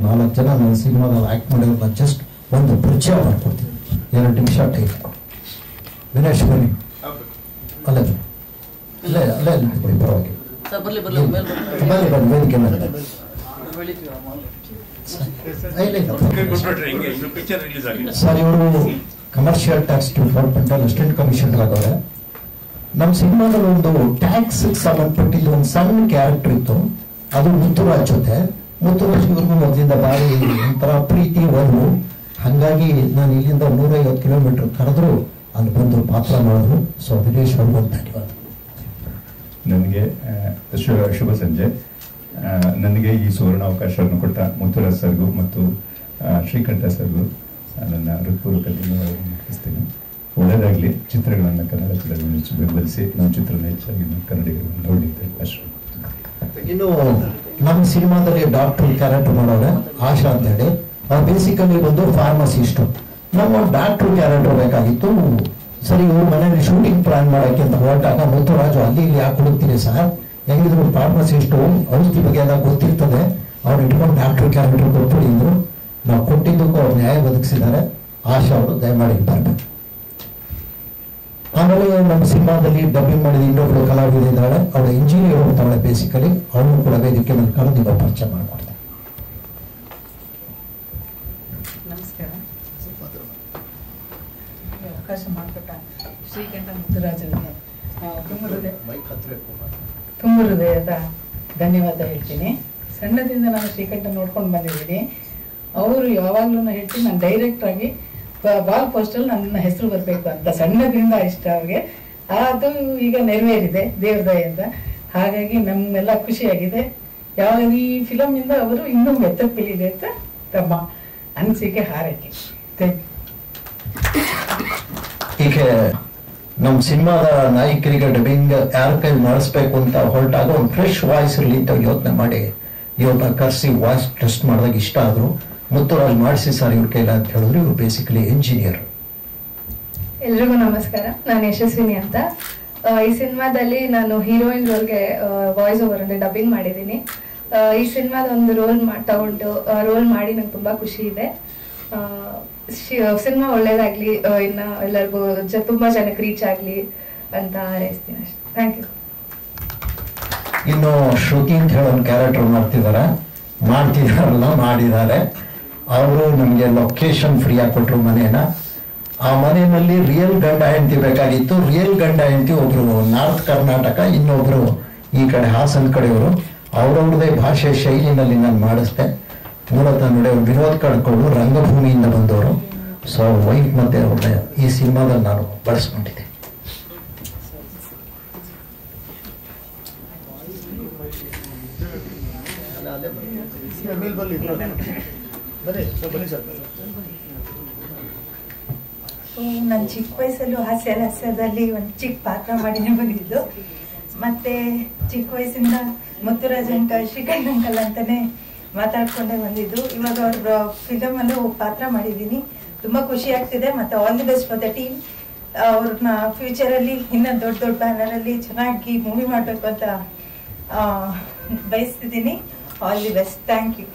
4 ಜನ ನನ್ನ ಸಿನಿಮಾದಲ್ಲಿ ಆಕ್ಟ್ ಮಾಡಿರೋದನ್ನ ಜಸ್ಟ್ ಒಂದು ಪರಿಚಯ ಮಾಡ್ಕೊಡ್ತೀನಿ. 2 ನಿಮಿಷ ಟೈಮ್. ವಿನೇಶ್ ಬನ್ನಿ, ಅಲ್ಲೇ ನಿಂತ್ಕೊಳ್ಳಿ, ಪರವಾಗಿ ಬನ್ನಿ ವೇದಿಕೆ ಮೇಲೆ. ಸರ್, ಇವರು commercial tax department assistant commissioner ಆಗವ್ರೆ. ನಮ್ಮ ಸಿನಿಮಾದಲ್ಲಿ ಒಂದು ಟ್ಯಾಕ್ಸ್ ಸಂಬಂಧಪಟ್ಟಿದ್ದು ಒಂದು ಸಣ್ಣ ಕ್ಯಾರೆಕ್ಟರ್ ಇತ್ತು, ಅದು ಮುತ್ತುರಾಜ್ ಜೊತೆ. ಮುತ್ತುರಾಜ್ ಇವ್ರಿಗೂ ಮೊದಲಿಂದ ಬಾರಿ ಒಂಥರ ಪ್ರೀತಿ ಒಲವು. ಹಾಗಾಗಿ ನಾನು ಇಲ್ಲಿಂದ 150 ಕಿಲೋಮೀಟರ್ ಕರೆದ್ರು ಅಲ್ಲಿ ಬಂದು ಪಾತ್ರ ಮಾಡಿದ್ರು. ಸೊ ವಿನೇಶ್ ಅವ್ರಿಗೂ ಧನ್ಯವಾದ. ನನಗೆ ಶುಭ ಸಂಜೆ. ನನಗೆ ಈ ಸುವರ್ಣ ಅವಕಾಶವನ್ನು ಕೊಟ್ಟ ಮುತ್ತುರಾಜ್ ಸರ್ಗೂ ಮತ್ತು ಶ್ರೀಕಂಠ ಸರ್ಗೂ ನನ್ನ ಹೃತ್ಪೂರ್ವಕ ಧನ್ಯವಾದಗಳನ್ನು ಮುಗಿಸ್ತೀನಿ. ಒಳ್ಳೆಯದಾಗಲಿ. ಚಿತ್ರಗಳನ್ನು ಕನ್ನಡ ಚಿತ್ರಗಳನ್ನು ಹೆಚ್ಚು ಬೆಂಬಲಿಸಿ ನಮ್ಮ ಚಿತ್ರನ ಹೆಚ್ಚಾಗಿ ಕನ್ನಡಿಗರನ್ನು ನೋಡಿದ್ದೇವೆ ಅಷ್ಟು. ಇನ್ನು ನಮ್ಮ ಸಿನಿಮಾದಲ್ಲಿ ಡಾಕ್ಟರ್ ಕ್ಯಾರೆಕ್ಟರ್ ಮಾಡೋರೆ ಆಶಾ ಅಂತ ಹೇಳಿ. ಅವ್ರು ಬೇಸಿಕಲಿ ಒಂದು ಫಾರ್ಮಸಿಸ್ಟು. ನಮ್ಮ ಡಾಕ್ಟರ್ ಕ್ಯಾರೆಕ್ಟರ್ ಬೇಕಾಗಿತ್ತು. ಸರಿ, ಇವ್ರ ಮನೇಲಿ ಶೂಟಿಂಗ್ ಪ್ಲಾನ್ ಮಾಡೋಕ್ಕೆ ಅಂತ ಹೊರಟಾಗ ಮುತ್ತುರಾಜು ಅಲ್ಲಿ ಇಲ್ಲಿ ಯಾಕೆ ಹುಡುಕ್ತೀರಿ ಸರ್, ಹೆಂಗಿದ್ರು ಫಾರ್ಮಸಿಸ್ಟು, ಔಷಧಿ ಬಗ್ಗೆ ಎಲ್ಲ ಗೊತ್ತಿರ್ತದೆ, ಅವ್ರು ಇಟ್ಕೊಂಡು ಡಾಕ್ಟರ್ ಕ್ಯಾರೆಕ್ಟರ್ ಕೊಟ್ಬಿಟ್ಟಿದ್ರು. ನಾವು ಕೊಟ್ಟಿದ್ದಕ್ಕೂ ಅವ್ರು ನ್ಯಾಯ ಒದಗಿಸಿದ್ದಾರೆ. ಆಶಾ ಅವರು ದಯಮಾಡಿ ಬರ್ಬೇಕು. ಆಮೇಲೆ ನಮ್ಮ ಸಿನಿಮಾದಲ್ಲಿ ಡಬ್ಬಿಂಗ್ ಮಾಡಿದ ಇನ್ನೊಬ್ಳು ಕಲಾವಿದ ಇದ್ದಾಳೆ, ಅವಳ ಇಂಜಿನಿಯರ್ ಅಂತಾಳೆ ಬೇಸಿಕಲಿ. ಅವನು ಕೂಡ ವೇದಿಕೆ ಮೇಲೆ ಕರೆದು ಈಗ ಪರಿಚಯ ಮಾಡಿಕೊಡ್ತಾರೆ. ನಮಸ್ಕಾರ. ಅವಕಾಶ ಮಾಡಿಕೊಟ್ಟ ಶ್ರೀಕಂಠ ಮುತ್ತುರಾಜ್ ಅವರಿಗೆ ತುಂಬ ಹೃದಯದ ಧನ್ಯವಾದ ಹೇಳ್ತೀನಿ. ಸಣ್ಣದಿಂದ ನಾನು ಶ್ರೀಕಂಠ ನೋಡ್ಕೊಂಡು ಬಂದಿದ್ದೀನಿ. ಅವರು ಯಾವಾಗ್ಲೂ ಹೇಳ್ತೀನಿ, ನಾನು ಡೈರೆಕ್ಟ್ ಆಗಿ ಬಾಲ್ ಪೋಸ್ಟಲ್ಲಿ ನನ್ನ ಹೆಸರು ಬರಬೇಕು ಅಂತ ಸಣ್ಣದಿಂದ ಇಷ್ಟ ಅವ್ರಿಗೆ. ಅದು ಈಗ ನೆರವೇರಿದೆ ದೇವ್ರ ದಯೆಯಿಂದ. ಹಾಗಾಗಿ ನಮ್ಮೆಲ್ಲ ಖುಷಿಯಾಗಿದೆ. ಯಾವಾಗ ಈ ಫಿಲಮ್ ಇಂದ ಅವರು ಇನ್ನೂ ಎತ್ತಕ್ಕೆ ಬೆಳೀಲಿ ಅಂತ ತಮ್ಮ ಅನಿಸಿಕೆ, ಹಾರೈಕೆ. ಹೀಗೆ ನಮ್ಮ ಸಿನಿಮಾದ ನಾಯಕರಿಗೆ ಡಬ್ಬಿಂಗ್ ಯಾರ ಕೈ ಮಾಡಿಸ್ಬೇಕು ಅಂತ ಹೊರಟಾಗ ಒಂದು ಫ್ರೆಶ್ ವಾಯ್ಸ್ ಇರಲಿ ಅಂತ ಯೋಚನೆ ಮಾಡಿ ಇವ್ರನ್ನ ಕರೆಸಿ ವಾಯ್ಸ್ ಟೆಸ್ಟ್ ಮಾಡಿದಾಗ ಇಷ್ಟ ಆದ್ರು. ಮುತ್ತುರಾಜ್ ಮಾಡಿಸಿ ಸರ್ ಇವ್ರ ಕೈಲ ಅಂತ ಹೇಳಿದ್ರು. ಇವರು ಬೇಸಿಕಲಿ ಎಂಜಿನಿಯರ್. ಎಲ್ರಿಗೂ ನಮಸ್ಕಾರ, ನಾನು ಯಶಸ್ವಿನಿ ಅಂತ. ಈ ಸಿನಿಮಾದಲ್ಲಿ ನಾನು ಹೀರೋಯಿನ್ ರೋಲ್ಗೆ ವಾಯ್ಸ್ ಓವರ್ ಅಂದ್ರೆ ಡಬ್ಬಿಂಗ್ ಮಾಡಿದ್ದೀನಿ. ಈ ಸಿನಿಮಾದ ಒಂದು ತಗೊಂಡು ರೋಲ್ ಮಾಡಿ ನಂಗೆ ತುಂಬಾ ಖುಷಿ ಇದೆ. ಸಿನಿಮಾ ಒಳ್ಳೇದಾಗ್ಲಿ, ಇನ್ನ ಎಲ್ಲರಿಗೂ ತುಂಬಾ ಜನಕ್ಕೆ ರೀಚ್ ಆಗ್ಲಿ ಅಂತ ಹಾರೈಸ್ತೀನಿ ಅಷ್ಟೇ. Thank you. ಇನ್ನು ಶ್ರುತಿ ಅಂತ ಹೇಳೋ ಒಂದು ಕ್ಯಾರೆಕ್ಟರ್ ಮಾಡಿದ್ದಾರೆ. ಅವರು ನಮಗೆ ಲೊಕೇಶನ್ ಫ್ರೀ ಆಗಿ ಕೊಟ್ರು ಮನೇನ. ಆ ಮನೆಯಲ್ಲಿ ರಿಯಲ್ ಗಂಡ ಹೆಂಡತಿ ಬೇಕಾಗಿತ್ತು. ರಿಯಲ್ ಗಂಡ ಹೆಂಡತಿ ಒಬ್ರು ನಾರ್ತ್ ಕರ್ನಾಟಕ, ಇನ್ನೊಬ್ರು ಈ ಕಡೆ ಹಾಸನ ಕಡೆಯವರು. ಅವ್ರವ್ರದೇ ಭಾಷೆ ಶೈಲಿನಲ್ಲಿ ನಾನು ಮಾಡಿಸ್ದೆ. ಮೂಲತಃ ನೋಡಿ ವಿನೋದ್ ಕಡ್ಕೊಂಡು ರಂಗಭೂಮಿಯಿಂದ ಬಂದವರು. ಸೊ ವೈಫ್ ಮತ್ತೆ ಅವ್ರನ್ನ ಈ ಸಿನಿಮಾದಲ್ಲಿ ನಾನು ಬಳಸ್ಕೊಂಡಿದ್ದೆ. ನಾನು ಚಿಕ್ಕ ವಯಸ್ಸಲ್ಲೂ ಹಾಸ್ಯದಲ್ಲಿ ಒಂದು ಚಿಕ್ಕ ಪಾತ್ರ ಮಾಡಿನೇ ಬಂದಿದ್ದು. ಮತ್ತೆ ಚಿಕ್ಕ ವಯಸ್ಸಿಂದ ಮುತ್ತುರಾಜ್ ಅಂಕಲ್, ಶ್ರೀಕಂಠ ಅಂಕಲ್ ಅಂತಾನೆ ಮಾತಾಡ್ಕೊಂಡೇ ಬಂದಿದ್ದು. ಇವಾಗ ಅವ್ರ ಫಿಲಮ್ ಅಲ್ಲೂ ಪಾತ್ರ ಮಾಡಿದ್ದೀನಿ. ತುಂಬಾ ಖುಷಿ ಆಗ್ತಿದೆ. ಮತ್ತೆ all the best for the team. ಅವ್ರನ್ನ ಫ್ಯೂಚರ್ ಅಲ್ಲಿ ಇನ್ನ ದೊಡ್ಡ ದೊಡ್ಡ ಬ್ಯಾನರ್ ಅಲ್ಲಿ ಚೆನ್ನಾಗಿ ಮೂವಿ ಮಾಡ್ಬೇಕು ಅಂತ ಬಯಸ್ತಿದ್ದೀನಿ. All the best. Thank you.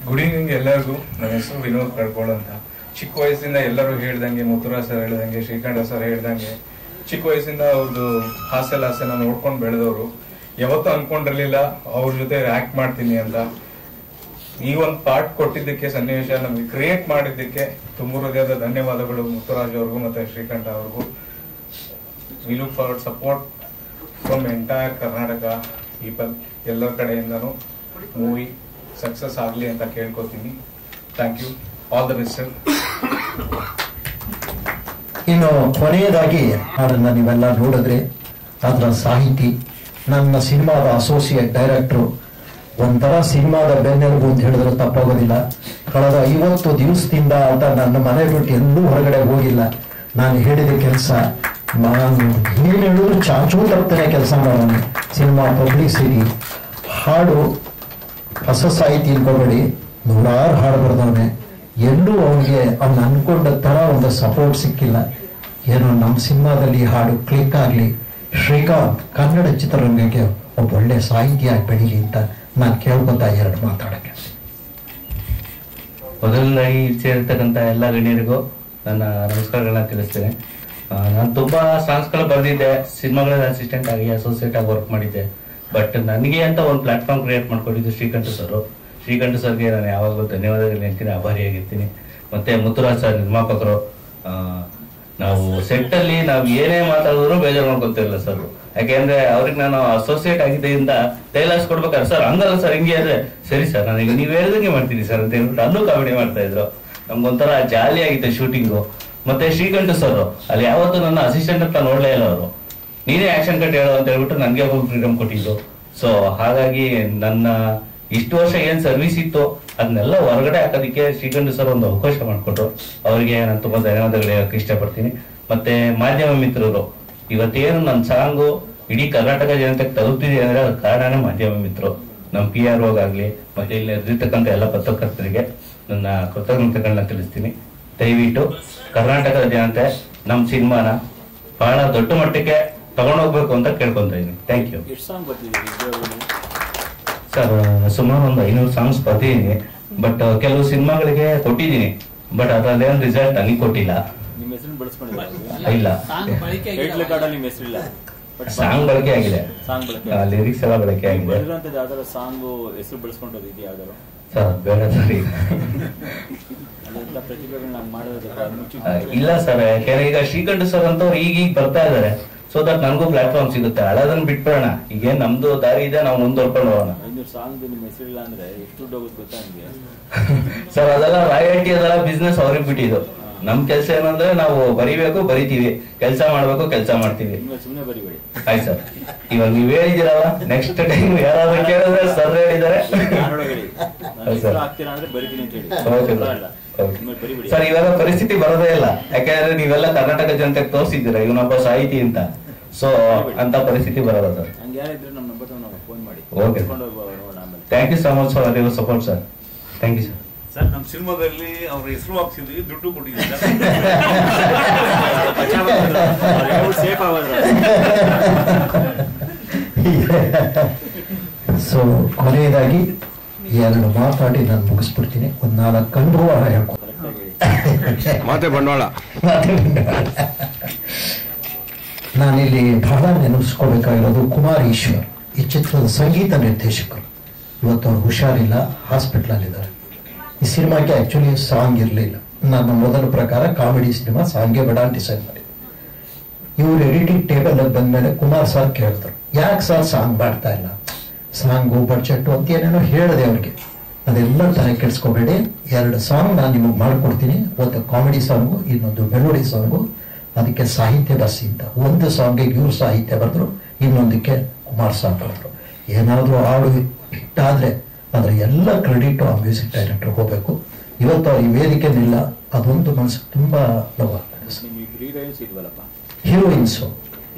Good evening ಎಲ್ಲರಿಗೂ. ನನ್ನ ಹೆಸರು ವಿನೋದ್ ಕಡ್ಕೋಳ್ ಅಂತ. ಚಿಕ್ಕ ವಯಸ್ಸಿಂದ ಎಲ್ಲರೂ ಹೇಳ್ದಂಗೆ, ಮುತ್ತುರಾಜ್ ಸರ್ ಹೇಳ್ದಂಗೆ, ಶ್ರೀಕಂಠ ಸರ್ ಹೇಳ್ದಂಗೆ, ಚಿಕ್ಕ ವಯಸ್ಸಿಂದ ಅವ್ರದ್ದು ಹಾಸ್ಯನ ನೋಡ್ಕೊಂಡು ಬೆಳೆದವರು. ಯಾವತ್ತೂ ಅನ್ಕೊಂಡಿರ್ಲಿಲ್ಲ ಅವ್ರ ಜೊತೆ ಆಕ್ಟ್ ಮಾಡ್ತೀನಿ ಅಂತ. ಈ ಒಂದು ಪಾರ್ಟ್ ಕೊಟ್ಟಿದ್ದಕ್ಕೆ, ಸನ್ನಿವೇಶ ನಮ್ಗೆ ಕ್ರಿಯೇಟ್ ಮಾಡಿದ್ದಕ್ಕೆ ತುಂಬ ಹೃದಯದ ಧನ್ಯವಾದಗಳು ಮುತ್ತುರಾಜ್ ಅವ್ರಿಗೂ ಮತ್ತೆ ಶ್ರೀಕಂಠ ಅವ್ರಿಗೂ. We look forward support from entire Karnataka people. ಎಲ್ಲರ ಕಡೆಯಿಂದನೂ ಮೂವಿ ಸಕ್ಸಸ್ ಆಗಲಿ ಅಂತ ಕೇಳ್ಕೊತೀನಿ. Thank you. All the best sir. ಇನ್ನು ಕೊನೆಯದಾಗಿ ಅದನ್ನ ನೀವೆಲ್ಲ ನೋಡಿದ್ರೆ ಅದರ ಸಾಹಿತಿ, ನನ್ನ ಸಿನಿಮಾದ ಅಸೋಸಿಯೇಟ್ ಡೈರೆಕ್ಟ್ರು, ಒಂಥರ ಸಿನಿಮಾದ ಬೆನ್ನೆಲುಬು ಅಂತ ಹೇಳಿದ್ರೆ ತಪ್ಪಾಗೋದಿಲ್ಲ. ಕಳೆದ 50 ದಿವಸದಿಂದ ಅಂತ ನನ್ನ ಮನೆ ಬಿಟ್ಟು ಎಲ್ಲೂ ಹೊರಗಡೆ ಹೋಗಿಲ್ಲ. ನಾನು ಹೇಳಿದ ಕೆಲಸ ನಾನು ಏನು ಹೇಳಿದ್ರು ಚಾಚೂ ತಪ್ಪನೆ ಕೆಲಸ ಮಾಡೋಣ. ಸಿನಿಮಾ ಪಬ್ಲಿಸಿಟಿ, ಹಾಡು ಹೊಸ ಸಾಹಿತಿ ಇಟ್ಕೋಬೇಡಿ, 100 ಹಾಡು ಬರೆದವನೆ. ಎಲ್ಲೂ ಅವನಿಗೆ ಅವ್ನು ಅನ್ಕೊಂಡ ತರ ಒಂದು ಸಪೋರ್ಟ್ ಸಿಕ್ಕಿಲ್ಲ. ಏನೋ ನಮ್ಮ ಸಿನಿಮಾದಲ್ಲಿ ಹಾಡು ಕ್ಲಿಕ್ ಆಗಲಿ, ಶ್ರೀಕಾಂತ್ ಕನ್ನಡ ಚಿತ್ರರಂಗಕ್ಕೆ ಒಬ್ಬ ಒಳ್ಳೆ ಸಾಹಿತಿಯಾಗಿ ಬೆಳೀಲಿ ಅಂತ ನಾನು ಕೇಳ್ಕೊತಾ 2 ಮಾತಾಡಕ್ಕೆ. ಮೊದಲನಾಗಿ ಸೇರಿರ್ತಕ್ಕಂಥ ಎಲ್ಲ ಗಣ್ಯರಿಗೂ ನನ್ನ ನಮಸ್ಕಾರಗಳನ್ನ ತಿಳಿಸ್ತೇನೆ. ನಾನು ತುಂಬಾ ಸಾಂಗ್ಸ್ಗಳು ಬರೆದಿದ್ದೆ, ಸಿನಿಮಾಗಳಲ್ಲಿ ಅಸಿಸ್ಟೆಂಟ್ ಆಗಿ, ಅಸೋಸಿಯೇಟ್ ಆಗಿ ವರ್ಕ್ ಮಾಡಿದ್ದೆ. ಬಟ್ ನನಗೆ ಅಂತ ಒಂದು ಪ್ಲಾಟ್ಫಾರ್ಮ್ ಕ್ರಿಯೇಟ್ ಮಾಡ್ಕೊಂಡಿದ್ದು ಶ್ರೀಕಂಠ ಸರ್. ಶ್ರೀಕಂಠ ಸರ್ಗೆ ನಾನು ಯಾವಾಗಲೂ ಧನ್ಯವಾದಗಳು ಹೇಳ್ತೀನಿ, ಆಭಾರಿಯಾಗಿರ್ತೀನಿ. ಮತ್ತೆ ಮುತ್ತುರಾಜ್ ಸರ್ ನಿರ್ಮಾಪಕರು. ನಾವು ಸೆಟ್ ಅಲ್ಲಿ ನಾವು ಏನೇ ಮಾತಾಡಿದ್ರು ಬೇಜಾರು ಮಾಡ್ಕೊತಿರಲಿಲ್ಲ ಸರ್. ಯಾಕೆಂದ್ರೆ ಅವ್ರಿಗೆ ನಾನು ಅಸೋಸಿಯೇಟ್ ಆಗಿದ್ದರಿಂದ ಡೈಲಾಗ್ಸ್ ಕೊಡ್ಬೇಕಾದ್ರೆ, ಸರ್ ಹಂಗಲ್ಲ ಸರ್ ಹಿಂಗೆ ಅಂದ್ರೆ, ಸರಿ ಸರ್ ನನಗೆ ನೀವು ಹೇಳ್ದಂಗೆ ಮಾಡ್ತೀನಿ ಸರ್ ಅಂತ ಹೇಳ್ಬಿಟ್ಟು ಅಲ್ಲೂ ಕಾಮಿಡಿ ಮಾಡ್ತಾ ಇದ್ರು. ನಮ್ಗೊಂಥರ ಜಾಲಿ ಆಗಿತ್ತು ಶೂಟಿಂಗು. ಮತ್ತೆ ಶ್ರೀಕಂಠ ಸರ್ ಅಲ್ಲಿ ಯಾವತ್ತೂ ನನ್ನ ಅಸಿಸ್ಟೆಂಟ್ ಅಂತ ನೋಡ್ಲೇ ಇಲ್ಲ ಅವರು. ನೀನೇ ಆಕ್ಷನ್ ಕಟ್ ಹೇಳೋ ಅಂತ ಹೇಳ್ಬಿಟ್ಟು ನನಗೆ ಫುಲ್ ಫ್ರೀಡಮ್ ಕೊಟ್ಟಿದ್ದು. ಸೊ ಹಾಗಾಗಿ ನನ್ನ ಇಷ್ಟು ವರ್ಷ ಏನ್ ಸರ್ವಿಸ್ ಇತ್ತು ಅದನ್ನೆಲ್ಲ ಹೊರಗಡೆ ಹಾಕೋದಕ್ಕೆ ಶ್ರೀಕಂಠ ಸರ್ ಒಂದು ಅವಕಾಶ ಮಾಡಿಕೊಟ್ರು. ಅವರಿಗೆ ನಾನು ತುಂಬಾ ಧನ್ಯವಾದಗಳು ಹೇಳಕ್ಕೆ ಇಷ್ಟಪಡ್ತೀನಿ. ಮತ್ತೆ ಮಾಧ್ಯಮ ಮಿತ್ರರು, ಇವತ್ತೇನು ನನ್ನ ಸಾಂಗು ಇಡೀ ಕರ್ನಾಟಕ ಜನತೆಗೆ ತಲುಪ್ತಿದೆ ಅಂದ್ರೆ ಅದ್ರ ಕಾರಣನೇ ಮಾಧ್ಯಮ ಮಿತ್ರರು. ನಮ್ಮ PRO ಆಗ್ಲಿ, ಮತ್ತೆ ಇಲ್ಲಿ ಇರ್ತಕ್ಕಂಥ ಎಲ್ಲ ಪತ್ರಕರ್ತರಿಗೆ ನನ್ನ ಕೃತಜ್ಞತೆಗಳನ್ನ ತಿಳಿಸ್ತೀನಿ. ದಯವಿಟ್ಟು ಕರ್ನಾಟಕದ ಜನತೆ ನಮ್ಮ ಸಿನಿಮಾನ ಬಹಳ ದೊಡ್ಡ ಮಟ್ಟಕ್ಕೆ ತಗೊಂಡೋಗ್ಬೇಕು ಅಂತ ಕೇಳ್ಕೊಂತ ಇದೀನಿ. Thank you. ಸರ್ ಸುಮಾರು ಒಂದು 500 ಸಾಂಗ್ಸ್ ಬರ್ತಿದ್ದೀನಿ. ಬಟ್ ಕೆಲವು ಸಿನಿಮಾಗಳಿಗೆ ಕೊಟ್ಟಿದ್ದೀನಿ. ಬಟ್ ಅದ್ರಲ್ಲೇನು ರಿಸಲ್ಟ್ ನನಗೆ ಕೊಟ್ಟಿಲ್ಲ. ನಿಮ್ಮ ಹೆಸರು ಬಳಸ್ಕೊಂಡಿಲ್ಲ? ಇಲ್ಲ, ನಿಮ್ಮ ಹೆಸರಿಲ್ಲ. ಸಾಂಗ್ ಬಳಕೆ ಆಗಿದೆ, ಲಿರಿಕ್ಸ್ ಎಲ್ಲ ಬಳಕೆ ಆಗಿದೆ. ಯಾವ್ದಾದ್ರು ಸಾಂಗ್ ಹೆಸರು ಬಳಸ್ಕೊಂಡೋದು ಇದೆಯಾ ಯಾವ್ದಾದ್ರು? ಸರ್ ಬೇಡ ಸರ್, ಇಲ್ಲ ಸರ್. ಯಾಕೆಂದ್ರೆ ಈಗ ಶ್ರೀಕಂಠ ಸರ್ ಅಂತವ್ರು ಈಗ ಬರ್ತಾ ಇದಾರೆ. ಸೊ ದಟ್ ನನಗೂ ಪ್ಲಾಟ್ಫಾರ್ಮ್ ಸಿಗುತ್ತೆ. ಹಳದನ್ನ ಬಿಟ್ಬಿಡೋಣ, ಈಗೇನ್ ನಮ್ದು ದಾರಿ ಇದೆ, ನಾವು ಮುಂದುವರ್ಕೊಂಡು ಹೋಗೋಣ. ಸಾಂಗ್ ನಿಮ್ಮ ಹೆಸರಿಲ್ಲ ಅಂದ್ರೆ ಎಷ್ಟು ದುಡ್ಡು ಹೋಗುತ್ತೆ ಗೊತ್ತಾ ನಿಮ್ಗೆ? ಸರ್ ಅದೆಲ್ಲ ರಾಯಲ್ಟಿ, ಅದೆಲ್ಲ ಬಿಸ್ನೆಸ್ ಅವ್ರಿಗೆ ಬಿಟ್ಟಿದ್ದು. ನಮ್ ಕೆಲಸ ಏನಂದ್ರೆ ನಾವು ಬರಿಬೇಕು, ಬರಿತೀವಿ, ಕೆಲಸ ಮಾಡ್ಬೇಕು, ಕೆಲಸ ಮಾಡ್ತೀವಿ. ಸುಮ್ಮನೆ ಬರಿಬೇಡಿ. ಆಯ್ತು ಸರ್, ಇವಾಗ ನೀವ್ ಹೇಳಿದಿರಲ್ಲ, ನೆಕ್ಸ್ಟ್ ಟೈಮ್ ಯಾರಾದ್ರೂ ಕೇಳಿದ್ರೆ ಸರ್ ಹೇಳಿದ್ದಾರೆ ಸರ್. ಇವಾಗ ಪರಿಸ್ಥಿತಿ ಬರೋದೇ ಇಲ್ಲ, ಯಾಕಂದ್ರೆ ನೀವೆಲ್ಲ ಕರ್ನಾಟಕ ಜನತೆಗೆ ತೋರಿಸಿದ್ದೀರಾ ಇವನೊಬ್ಬ ಸಾಹಿತಿ ಅಂತ. ಸೊ ಅಂತ ಪರಿಸ್ಥಿತಿ ಬರೋದ sir. Okay, thank you so much for your support sir. Thank you sir. Sir, ನಮ್ಮ ಸಿನಿಮಾದಲ್ಲಿ ಅವ್ರ ಹೆಸರು ಹಾಕ್ಸಿದ್ವಿ, ದುಡ್ಡು ಕೊಟ್ಟಿದ್ದೀವಿ. ಸೊ ಕೊನೆಯದಾಗಿ 2 ಮಾತಾಡಿ ನಾನು ಮುಗಿಸ್ಬಿಡ್ತೀನಿ. ಒಂದು 4 ಕಂಡುವಾಳ ಹೇಳ್ಕೊಂಡು ಮಾತೆ ಬಂಡವಾಳ. ನಾನಿಲ್ಲಿ ಬಹಳ ನೆನಪಿಸ್ಕೋಬೇಕಾಗಿರೋದು ಕುಮಾರ್ ಈಶ್ವರ್, ಈ ಚಿತ್ರದ ಸಂಗೀತ ನಿರ್ದೇಶಕರು. ಇವತ್ತು ಅವ್ರು ಹುಷಾರಿಲ್ಲ, ಹಾಸ್ಪಿಟ್ಲಲ್ಲಿದ್ದಾರೆ. ಈ ಸಿನಿಮಾಕ್ಕೆ ಆಕ್ಚುಲಿ ಸಾಂಗ್ ಇರಲಿಲ್ಲ. ನನ್ನ ಮೊದಲ ಪ್ರಕಾರ ಕಾಮಿಡಿ ಸಿನಿಮಾ, ಸಾಂಗ್ಗೆ ಬೇಡ ಡಿಸೈಡ್ ಮಾಡಿದೆ. ಇವ್ರು ಎಡಿಟಿಂಗ್ ಟೇಬಲ್ ಅಲ್ಲಿ ಬಂದ್ಮೇಲೆ ಕುಮಾರ್ ಸರ್ ಕೇಳಿದ್ರು, ಯಾಕೆ ಸರ್ ಸಾಂಗ್ ಮಾಡ್ತಾ ಇಲ್ಲ, ಸಾಂಗು ಬಡ್ಜೆಟ್ ಅಂತ ಏನೇನೋ ಹೇಳಿದೆ ಅವ್ರಿಗೆ. ಅದೆಲ್ಲ ತಲೆ ಕೆಡಿಸ್ಕೋಬೇಡಿ, 2 ಸಾಂಗ್ ನಾನು ನಿಮಗೆ ಮಾಡ್ಕೊಡ್ತೀನಿ. ಒಂದು ಕಾಮಿಡಿ ಸಾಂಗು, ಇನ್ನೊಂದು ಮೆಲೋಡಿ ಸಾಂಗು. ಅದಕ್ಕೆ ಸಾಹಿತ್ಯ ಬಸ್ಸಿ ಅಂತ. ಒಂದು ಸಾಂಗಿಗೆ ಇವ್ರು ಸಾಹಿತ್ಯ ಬರೆದ್ರು, ಇನ್ನೊಂದಕ್ಕೆ ಕುಮಾರ್ ಸರ್ ಬರೆದ್ರು. ಏನಾದರೂ ಹಾಡು ಹಿಟ್ಟಾದ್ರೆ ಅದರ ಎಲ್ಲ ಕ್ರೆಡಿಟ್ ಆ ಮ್ಯೂಸಿಕ್ ಡೈರೆಕ್ಟರ್ ಹೋಗ್ಬೇಕು. ಇವತ್ತು ಈ ವೇದಿಕೆ ನಿಲ್ಲ, ಅದೊಂದು ಮನಸ್ಸಿಗೆ ತುಂಬಾ ನೋವಾಗ್ತದೆ. ಹೀರೋಯಿನ್ಸು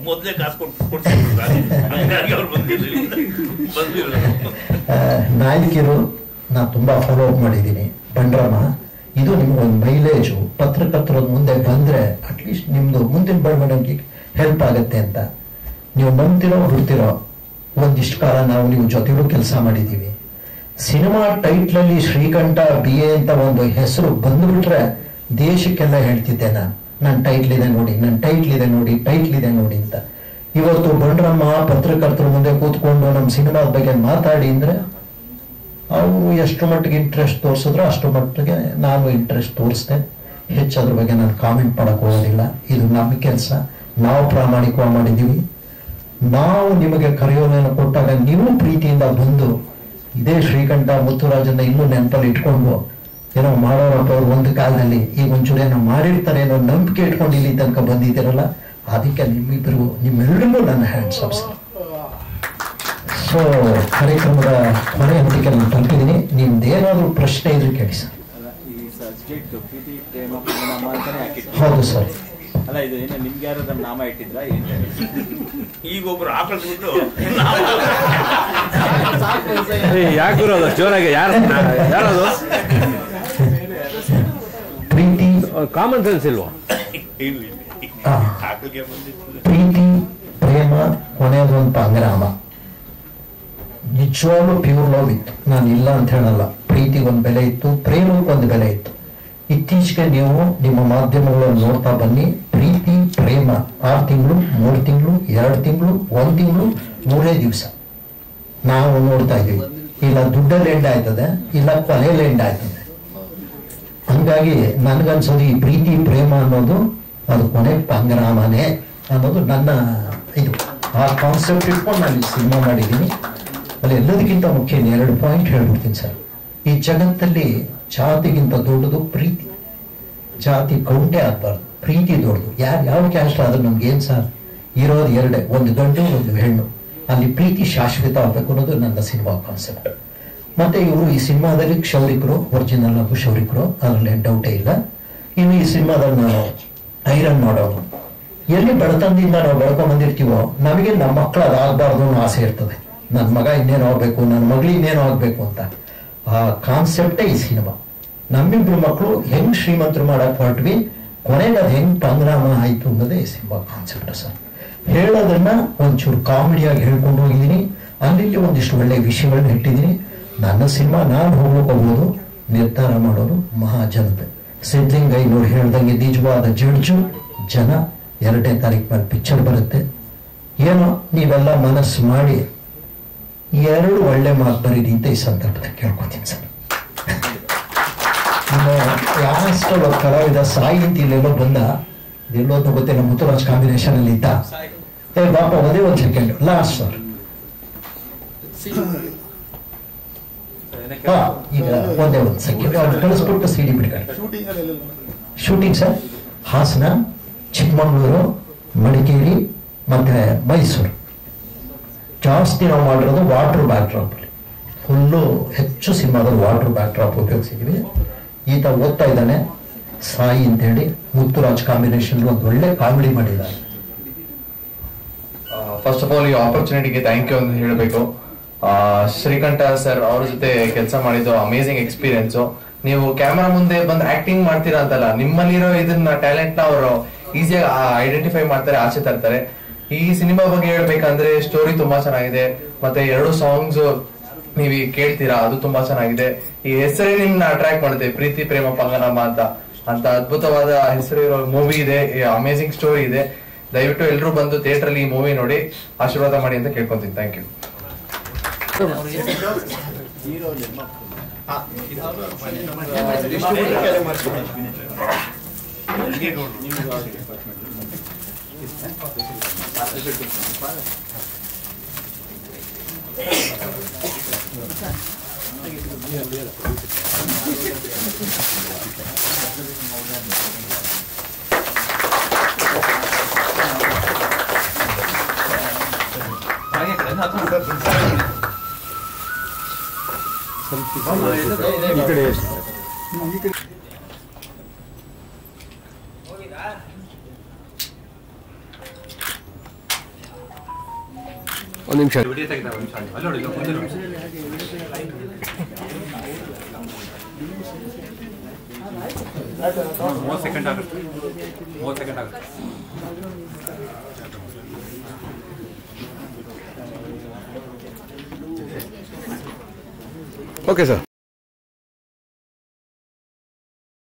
ಮೊದಲೇ ಕಾಸು ನಾಯಕಿರು ನಾ ತುಂಬಾ ಫಾಲೋ ಅಪ್ ಮಾಡಿದ್ದೀನಿ. ಬಂಡ್ರಮ್ಮ, ಇದು ನಿಮ್ಗೊಂದು ಮೈಲೇಜು, ಪತ್ರಕರ್ತರದ ಮುಂದೆ ಬಂದ್ರೆ ಅಟ್ಲೀಸ್ಟ್ ನಿಮ್ದು ಮುಂದಿನ ಬೆಳವಣಿಗೆಗೆ ಹೆಲ್ಪ್ ಆಗತ್ತೆ ಅಂತ. ನೀವು ನಂಬ್ತಿರೋ ಬಿಡ್ತಿರೋ, ಒಂದಿಷ್ಟು ಕಾಲ ನಾವು ನೀವು ಜೊತೆಗೂ ಕೆಲಸ ಮಾಡಿದ್ದೀವಿ. ಸಿನಿಮಾ ಟೈಟ್ಲಲ್ಲಿ ಶ್ರೀಕಂಠ BA ಅಂತ ಒಂದು ಹೆಸರು ಬಂದ್ಬಿಟ್ರೆ ದೇಶಕ್ಕೆಲ್ಲ ಹೇಳ್ತಿದ್ದೆ ನನ್ನ ಟೈಟ್ಲ್ ಇದೆ ನೋಡಿ, ನನ್ನ ಟೈಟ್ಲ್ ಇದೆ ನೋಡಿ, ಟೈಟ್ಲ್ ಇದೆ ನೋಡಿ ಅಂತ. ಇವತ್ತು ಬಂಡ್ರಮ್ಮ ಪತ್ರಕರ್ತರ ಮುಂದೆ ಕೂತ್ಕೊಂಡು ನಮ್ಮ ಸಿನಿಮಾದ ಬಗ್ಗೆ ಮಾತಾಡಿ ಅಂದ್ರೆ ಅವರು ಎಷ್ಟು ಮಟ್ಟಿಗೆ ಇಂಟ್ರೆಸ್ಟ್ ತೋರಿಸಿದ್ರು ಅಷ್ಟು ಮಟ್ಟಿಗೆ ನಾನು ಇಂಟ್ರೆಸ್ಟ್ ತೋರಿಸ್ದೆ. ಹೆಚ್ಚದ್ರ ಬಗ್ಗೆ ನಾನು ಕಾಮೆಂಟ್ ಮಾಡಕ್ ಹೋಗೋದಿಲ್ಲ. ಇದು ನಮ್ಮ ಕೆಲಸ, ನಾವು ಪ್ರಾಮಾಣಿಕವಾಗಿ ಮಾಡಿದ್ದೀವಿ. ನಾವು ನಿಮಗೆ ಕರೆಯೋದನ್ನು ಕೊಟ್ಟಾಗ ನೀವು ಪ್ರೀತಿಯಿಂದ ಬಂದು ಇದೇ ಶ್ರೀಕಂಠ ಮುತ್ತುರಾಜನ್ನ ಇನ್ನೂ ನೆನಪಲ್ಲಿ ಇಟ್ಕೊಂಡು ಏನೋ ಮಾಡೋರಪ್ಪ ಅವ್ರು ಒಂದು ಕಾಲದಲ್ಲಿ ಈಗ ಒಂಚೂರು ಏನೋ ಮಾಡಿರ್ತಾರೆ ಅನ್ನೋ ನಂಬಿಕೆ ಇಟ್ಕೊಂಡು ಇಲ್ಲಿ ತನಕ ಬಂದಿದ್ದೀರಲ್ಲ, ಅದಕ್ಕೆ ನಿಮ್ಮೆಲ್ಲರಿಗೂ ನನ್ನ ಹ್ಯಾಂಡ್ಸ್ ಅಪ್ ಸರ್. ಸೊ ಕಾರ್ಯಕ್ರಮದ ಕೊನೆ ಹಂತಕ್ಕೆ ನಾನು ತಲುಪಿದ್ದೀನಿ. ನಿಮ್ದೇನಾದ್ರೂ ಪ್ರಶ್ನೆ ಇದ್ರೆ ಕೇಳಿ ಸರ್. ಹೌದು ಸರ್. ಅಲ್ಲ, ಇದು ಏನು ನಿಮ್ಗೆ ಯಾರು ನಾಮ ಇಟ್ಟಿದ್ರ? ಈಗ ಒಬ್ರು ಹಾಕಿಸ್ಬಿಟ್ಟು ಯಾಕೆ ಜೋರಾಗಿ ಯಾರದು ಪ್ರೀತಿ ಕಾಮನ್ ಸೆನ್ಸ್ ಇಲ್ವಾ? ಪ್ರೀತಿ ಪ್ರೇಮ ಕೊನೆಯದೊಂದು ಸಂಗ್ರಾಮ. ನಿಜವಾಗ್ಲೂ ಪ್ಯೂರ್ ಲವ್ ಇತ್ತು, ನಾನು ಇಲ್ಲ ಅಂತ ಹೇಳಲ್ಲ. ಪ್ರೀತಿಗೆ ಒಂದು ಬೆಲೆ ಇತ್ತು, ಪ್ರೇಮಕ್ಕೆ ಒಂದು ಬೆಲೆ ಇತ್ತು. ಇತ್ತೀಚೆಗೆ ನೀವು ನಿಮ್ಮ ಮಾಧ್ಯಮಗಳನ್ನು ನೋಡ್ತಾ ಬನ್ನಿ. ಪ್ರೀತಿ ಪ್ರೇಮ 6 ತಿಂಗಳು, 3 ತಿಂಗಳು, 2 ತಿಂಗಳು, 1 ತಿಂಗಳು, 3 ದಿವಸ ನಾವು ನೋಡ್ತಾ ಇದ್ದೀವಿ. ಇಲ್ಲ ದುಡ್ಡಲ್ಲಿ ಎಂಡ್ ಆಯ್ತದೆ, ಇಲ್ಲ ಕೊಲೆಯಲ್ಲಿ ಎಂಡ್ ಆಯ್ತದೆ. ಹಂಗಾಗಿ ನನ್ಗನ್ಸೋದು ಈ ಪ್ರೀತಿ ಪ್ರೇಮ ಅನ್ನೋದು ಅದು ಕೊನೆ ಸಂಗ್ರಾಮನೇ ಅನ್ನೋದು ನನ್ನ ಇದು. ಆ ಕಾನ್ಸೆಪ್ಟ್ ಇಟ್ಕೊಂಡು ನಾನು ಈ ಸಿನಿಮಾ ಮಾಡಿದ್ದೀನಿ. ಅಲ್ಲಿ ಎಲ್ಲದಕ್ಕಿಂತ ಮುಖ್ಯ 2 ಪಾಯಿಂಟ್ ಹೇಳ್ಬಿಡ್ತೀನಿ ಸರ್. ಈ ಜಗತ್ತಲ್ಲಿ ಜಾತಿಗಿಂತ ದೊಡ್ಡದು ಪ್ರೀತಿ. ಜಾತಿ ಕೌಂಟೇ ಆಗ್ಬಾರ್ದು, ಪ್ರೀತಿ ದೊಡ್ಡದು. ಯಾವ ಕ್ಯಾಸ್ಟ್ ಆದ್ರೂ ನಮ್ಗೆ ಏನ್ ಸರ್, ಇರೋದು 2, ಒಂದು ಗಂಡು ಒಂದು ಹೆಣ್ಣು. ಅಲ್ಲಿ ಪ್ರೀತಿ ಶಾಶ್ವತ ಆಗ್ಬೇಕು ಅನ್ನೋದು ನನ್ನ ಸಿನಿಮಾ ಕಾನ್ಸೆಪ್ಟ್. ಮತ್ತೆ ಇವರು ಈ ಸಿನಿಮಾದಲ್ಲಿ ಕ್ಷೌರಿಕರು, ಒರಿಜಿನಲ್ ಹಾಗೂ ಕ್ಷೌರಿಕರು, ಅದರಲ್ಲಿ ಡೌಟೇ ಇಲ್ಲ. ಇನ್ನು ಈ ಸಿನಿಮಾದಲ್ಲಿ ನಾವು ಐರನ್ ಮಾಡೋರು, ಎಲ್ಲಿ ಬಡತನದಿಂದ ನಾವು ಬೆಳ್ಕೊಂಡ್ ಬಂದಿರ್ತೀವೋ ನಮಗೆ ನಮ್ಮ ಮಕ್ಕಳು ಅದಾಗಬಾರ್ದು ಅನ್ನೋ ಆಸೆ ಇರ್ತದೆ. ನನ್ನ ಮಗ ಇನ್ನೇನು ಆಗ್ಬೇಕು, ನನ್ನ ಮಗಳು ಇನ್ನೇನು ಆಗ್ಬೇಕು ಅಂತ. ಆ ಕಾನ್ಸೆಪ್ಟೇ ಈ ಸಿನಿಮಾ. ನಮ್ಮಿಬ್ರು ಮಕ್ಕಳು ಹೆಂಗ್ ಶ್ರೀಮಂತರು ಮಾಡಕ್ ಹೊರಟ್ವಿ, ಕೊನೆಗೆ ಅದು ಹೆಂಗ್ ಸಂಗ್ರಾಮ ಆಯ್ತು ಅನ್ನೋದೇ ಈ ಸಿನಿಮಾ ಕಾನ್ಸೆಪ್ಟ್ ಸರ್. ಹೇಳೋದನ್ನ ಒಂಚೂರು ಕಾಮಿಡಿಯಾಗಿ ಹೇಳ್ಕೊಂಡು ಹೋಗಿದ್ದೀನಿ. ಅಲ್ಲಿ ಒಂದಿಷ್ಟು ಒಳ್ಳೆ ವಿಷಯಗಳನ್ನ ಇಟ್ಟಿದ್ದೀನಿ. ನನ್ನ ಸಿನಿಮಾ ನಾನು ಹೋಗ್ಬೋದು, ನಿರ್ಧಾರ ಮಾಡೋರು ಮಹಾಜನತೆ. ಸಿದ್ಲಿಂಗಯ್ಯನವ್ರು ಹೇಳ್ದಂಗೆ ನಿಜವಾದ ಜಡ್ಜು ಜನ. 2ನೇ ತಾರೀಕು ಮೇಲೆ ಪಿಕ್ಚರ್ ಬರುತ್ತೆ. ಏನೋ ನೀವೆಲ್ಲ ಮನಸ್ಸು ಮಾಡಿ 2 ಒಳ್ಳೆ ಮಾತು ಬರೀರಿ ಅಂತ ಈ ಸಂದರ್ಭದಲ್ಲಿ ಕೇಳ್ಕೊತೀನಿ ಸರ್. ಲಾಸ್ಟ್ ಕಲಾವಿದ ಸಾಯಿ ಅಂತ ಇಲ್ಲೆಲ್ಲೋ ಬಂದ, ಎಲ್ಲೋದು ಗೊತ್ತಿಲ್ಲ, ಮುತ್ತುರಾಜ್ ಕಾಂಬಿನೇಷನ್ ಅಲ್ಲಿ ಇದ್ದ. ಬಾಪ ಒಂದೇ 1 ಸೆಕೆಂಡ್ ಲಾಸ್ಟ್ ಸರ್. ಈಗ ಒಂದೇ 1 ಸೆಕೆಂಡ್ ಅವ್ರು ಕಳಿಸ್ಬಿಟ್ಟು CD ಬಿಡ್ತಾರೆ. ಶೂಟಿಂಗ್ ಸರ್ ಹಾಸನ, ಚಿಕ್ಕಮಗಳೂರು, ಮಡಿಕೇರಿ ಮತ್ತೆ ಮೈಸೂರು. ಜಾಸ್ತಿ ನಾವು ಮಾಡಿರೋದು ವಾಟರ್ ಬ್ಯಾಕ್ ಡ್ರಾಪ್. ಫುಲ್ಲು ಹೆಚ್ಚು ಸಿನಿಮಾದಲ್ಲಿ ವಾಟರ್ ಬ್ಯಾಕ್ ಡ್ರಾಪ್ ಉಪಯೋಗಿಸಿದ್ವಿ. ಈತ ಓದ್ತಾ ಇದ್ದಾನೆ ಸಾಯಿ ಅಂತೇಳಿ, ಮುತ್ತುರಾಜ್ ಕಾಂಬಿನೇಷನ್ ಒಂದು ಒಳ್ಳೆ ಕಾಮಿಡಿ ಮಾಡಿದ್ದಾರೆ. ಫಸ್ಟ್ ಆಫ್ ಆಲ್ ಈ ಆಪರ್ಚುನಿಟಿಗೆ ಥ್ಯಾಂಕ್ ಯು ಅಂತ ಹೇಳಬೇಕು. ಶ್ರೀಕಂಠ ಸರ್ ಅವ್ರ ಜೊತೆ ಕೆಲಸ ಮಾಡಿದ್ದು ಅಮೇಸಿಂಗ್ ಎಕ್ಸ್ಪೀರಿಯನ್ಸ್. ನೀವು ಕ್ಯಾಮರಾ ಮುಂದೆ ಬಂದು ಆಕ್ಟಿಂಗ್ ಮಾಡ್ತೀರಾ ಅಂತಲ್ಲ, ನಿಮ್ಮಲ್ಲಿರೋ ಇದನ್ನ ಟ್ಯಾಲೆಂಟ್ ನ ಅವರು ಈಸಿಯಾಗಿ ಐಡೆಂಟಿಫೈ ಮಾಡ್ತಾರೆ, ಆಚೆ ತರ್ತಾರೆ. ಈ ಸಿನಿಮಾ ಬಗ್ಗೆ ಹೇಳ್ಬೇಕಂದ್ರೆ ಸ್ಟೋರಿ ತುಂಬಾ ಚೆನ್ನಾಗಿದೆ, ಮತ್ತೆ 2 ಸಾಂಗ್ಸ್ ನೀವು ಕೇಳ್ತೀರಾ, ಅದು ತುಂಬಾ ಚೆನ್ನಾಗಿದೆ. ಈ ಹೆಸರೇ ನಿಮ್ನ ಅಟ್ರಾಕ್ಟ್ ಮಾಡುತ್ತೆ, ಪ್ರೀತಿ ಪ್ರೇಮ ಪಂಗನಾಮ ಅಂತ ಅದ್ಭುತವಾದ ಹೆಸರಿರೋ ಮೂವಿ ಇದೆ, ಅಮೇಸಿಂಗ್ ಸ್ಟೋರಿ ಇದೆ. ದಯವಿಟ್ಟು ಎಲ್ಲರೂ ಬಂದು ಥಿಯೇಟರ್ ಅಲ್ಲಿ ಈ ಮೂವಿ ನೋಡಿ ಆಶೀರ್ವಾದ ಮಾಡಿ ಅಂತ ಕೇಳ್ಕೊಂತೀನಿ. Thank you. ಒಂದು ನಿಮಿಷ. Okay sir.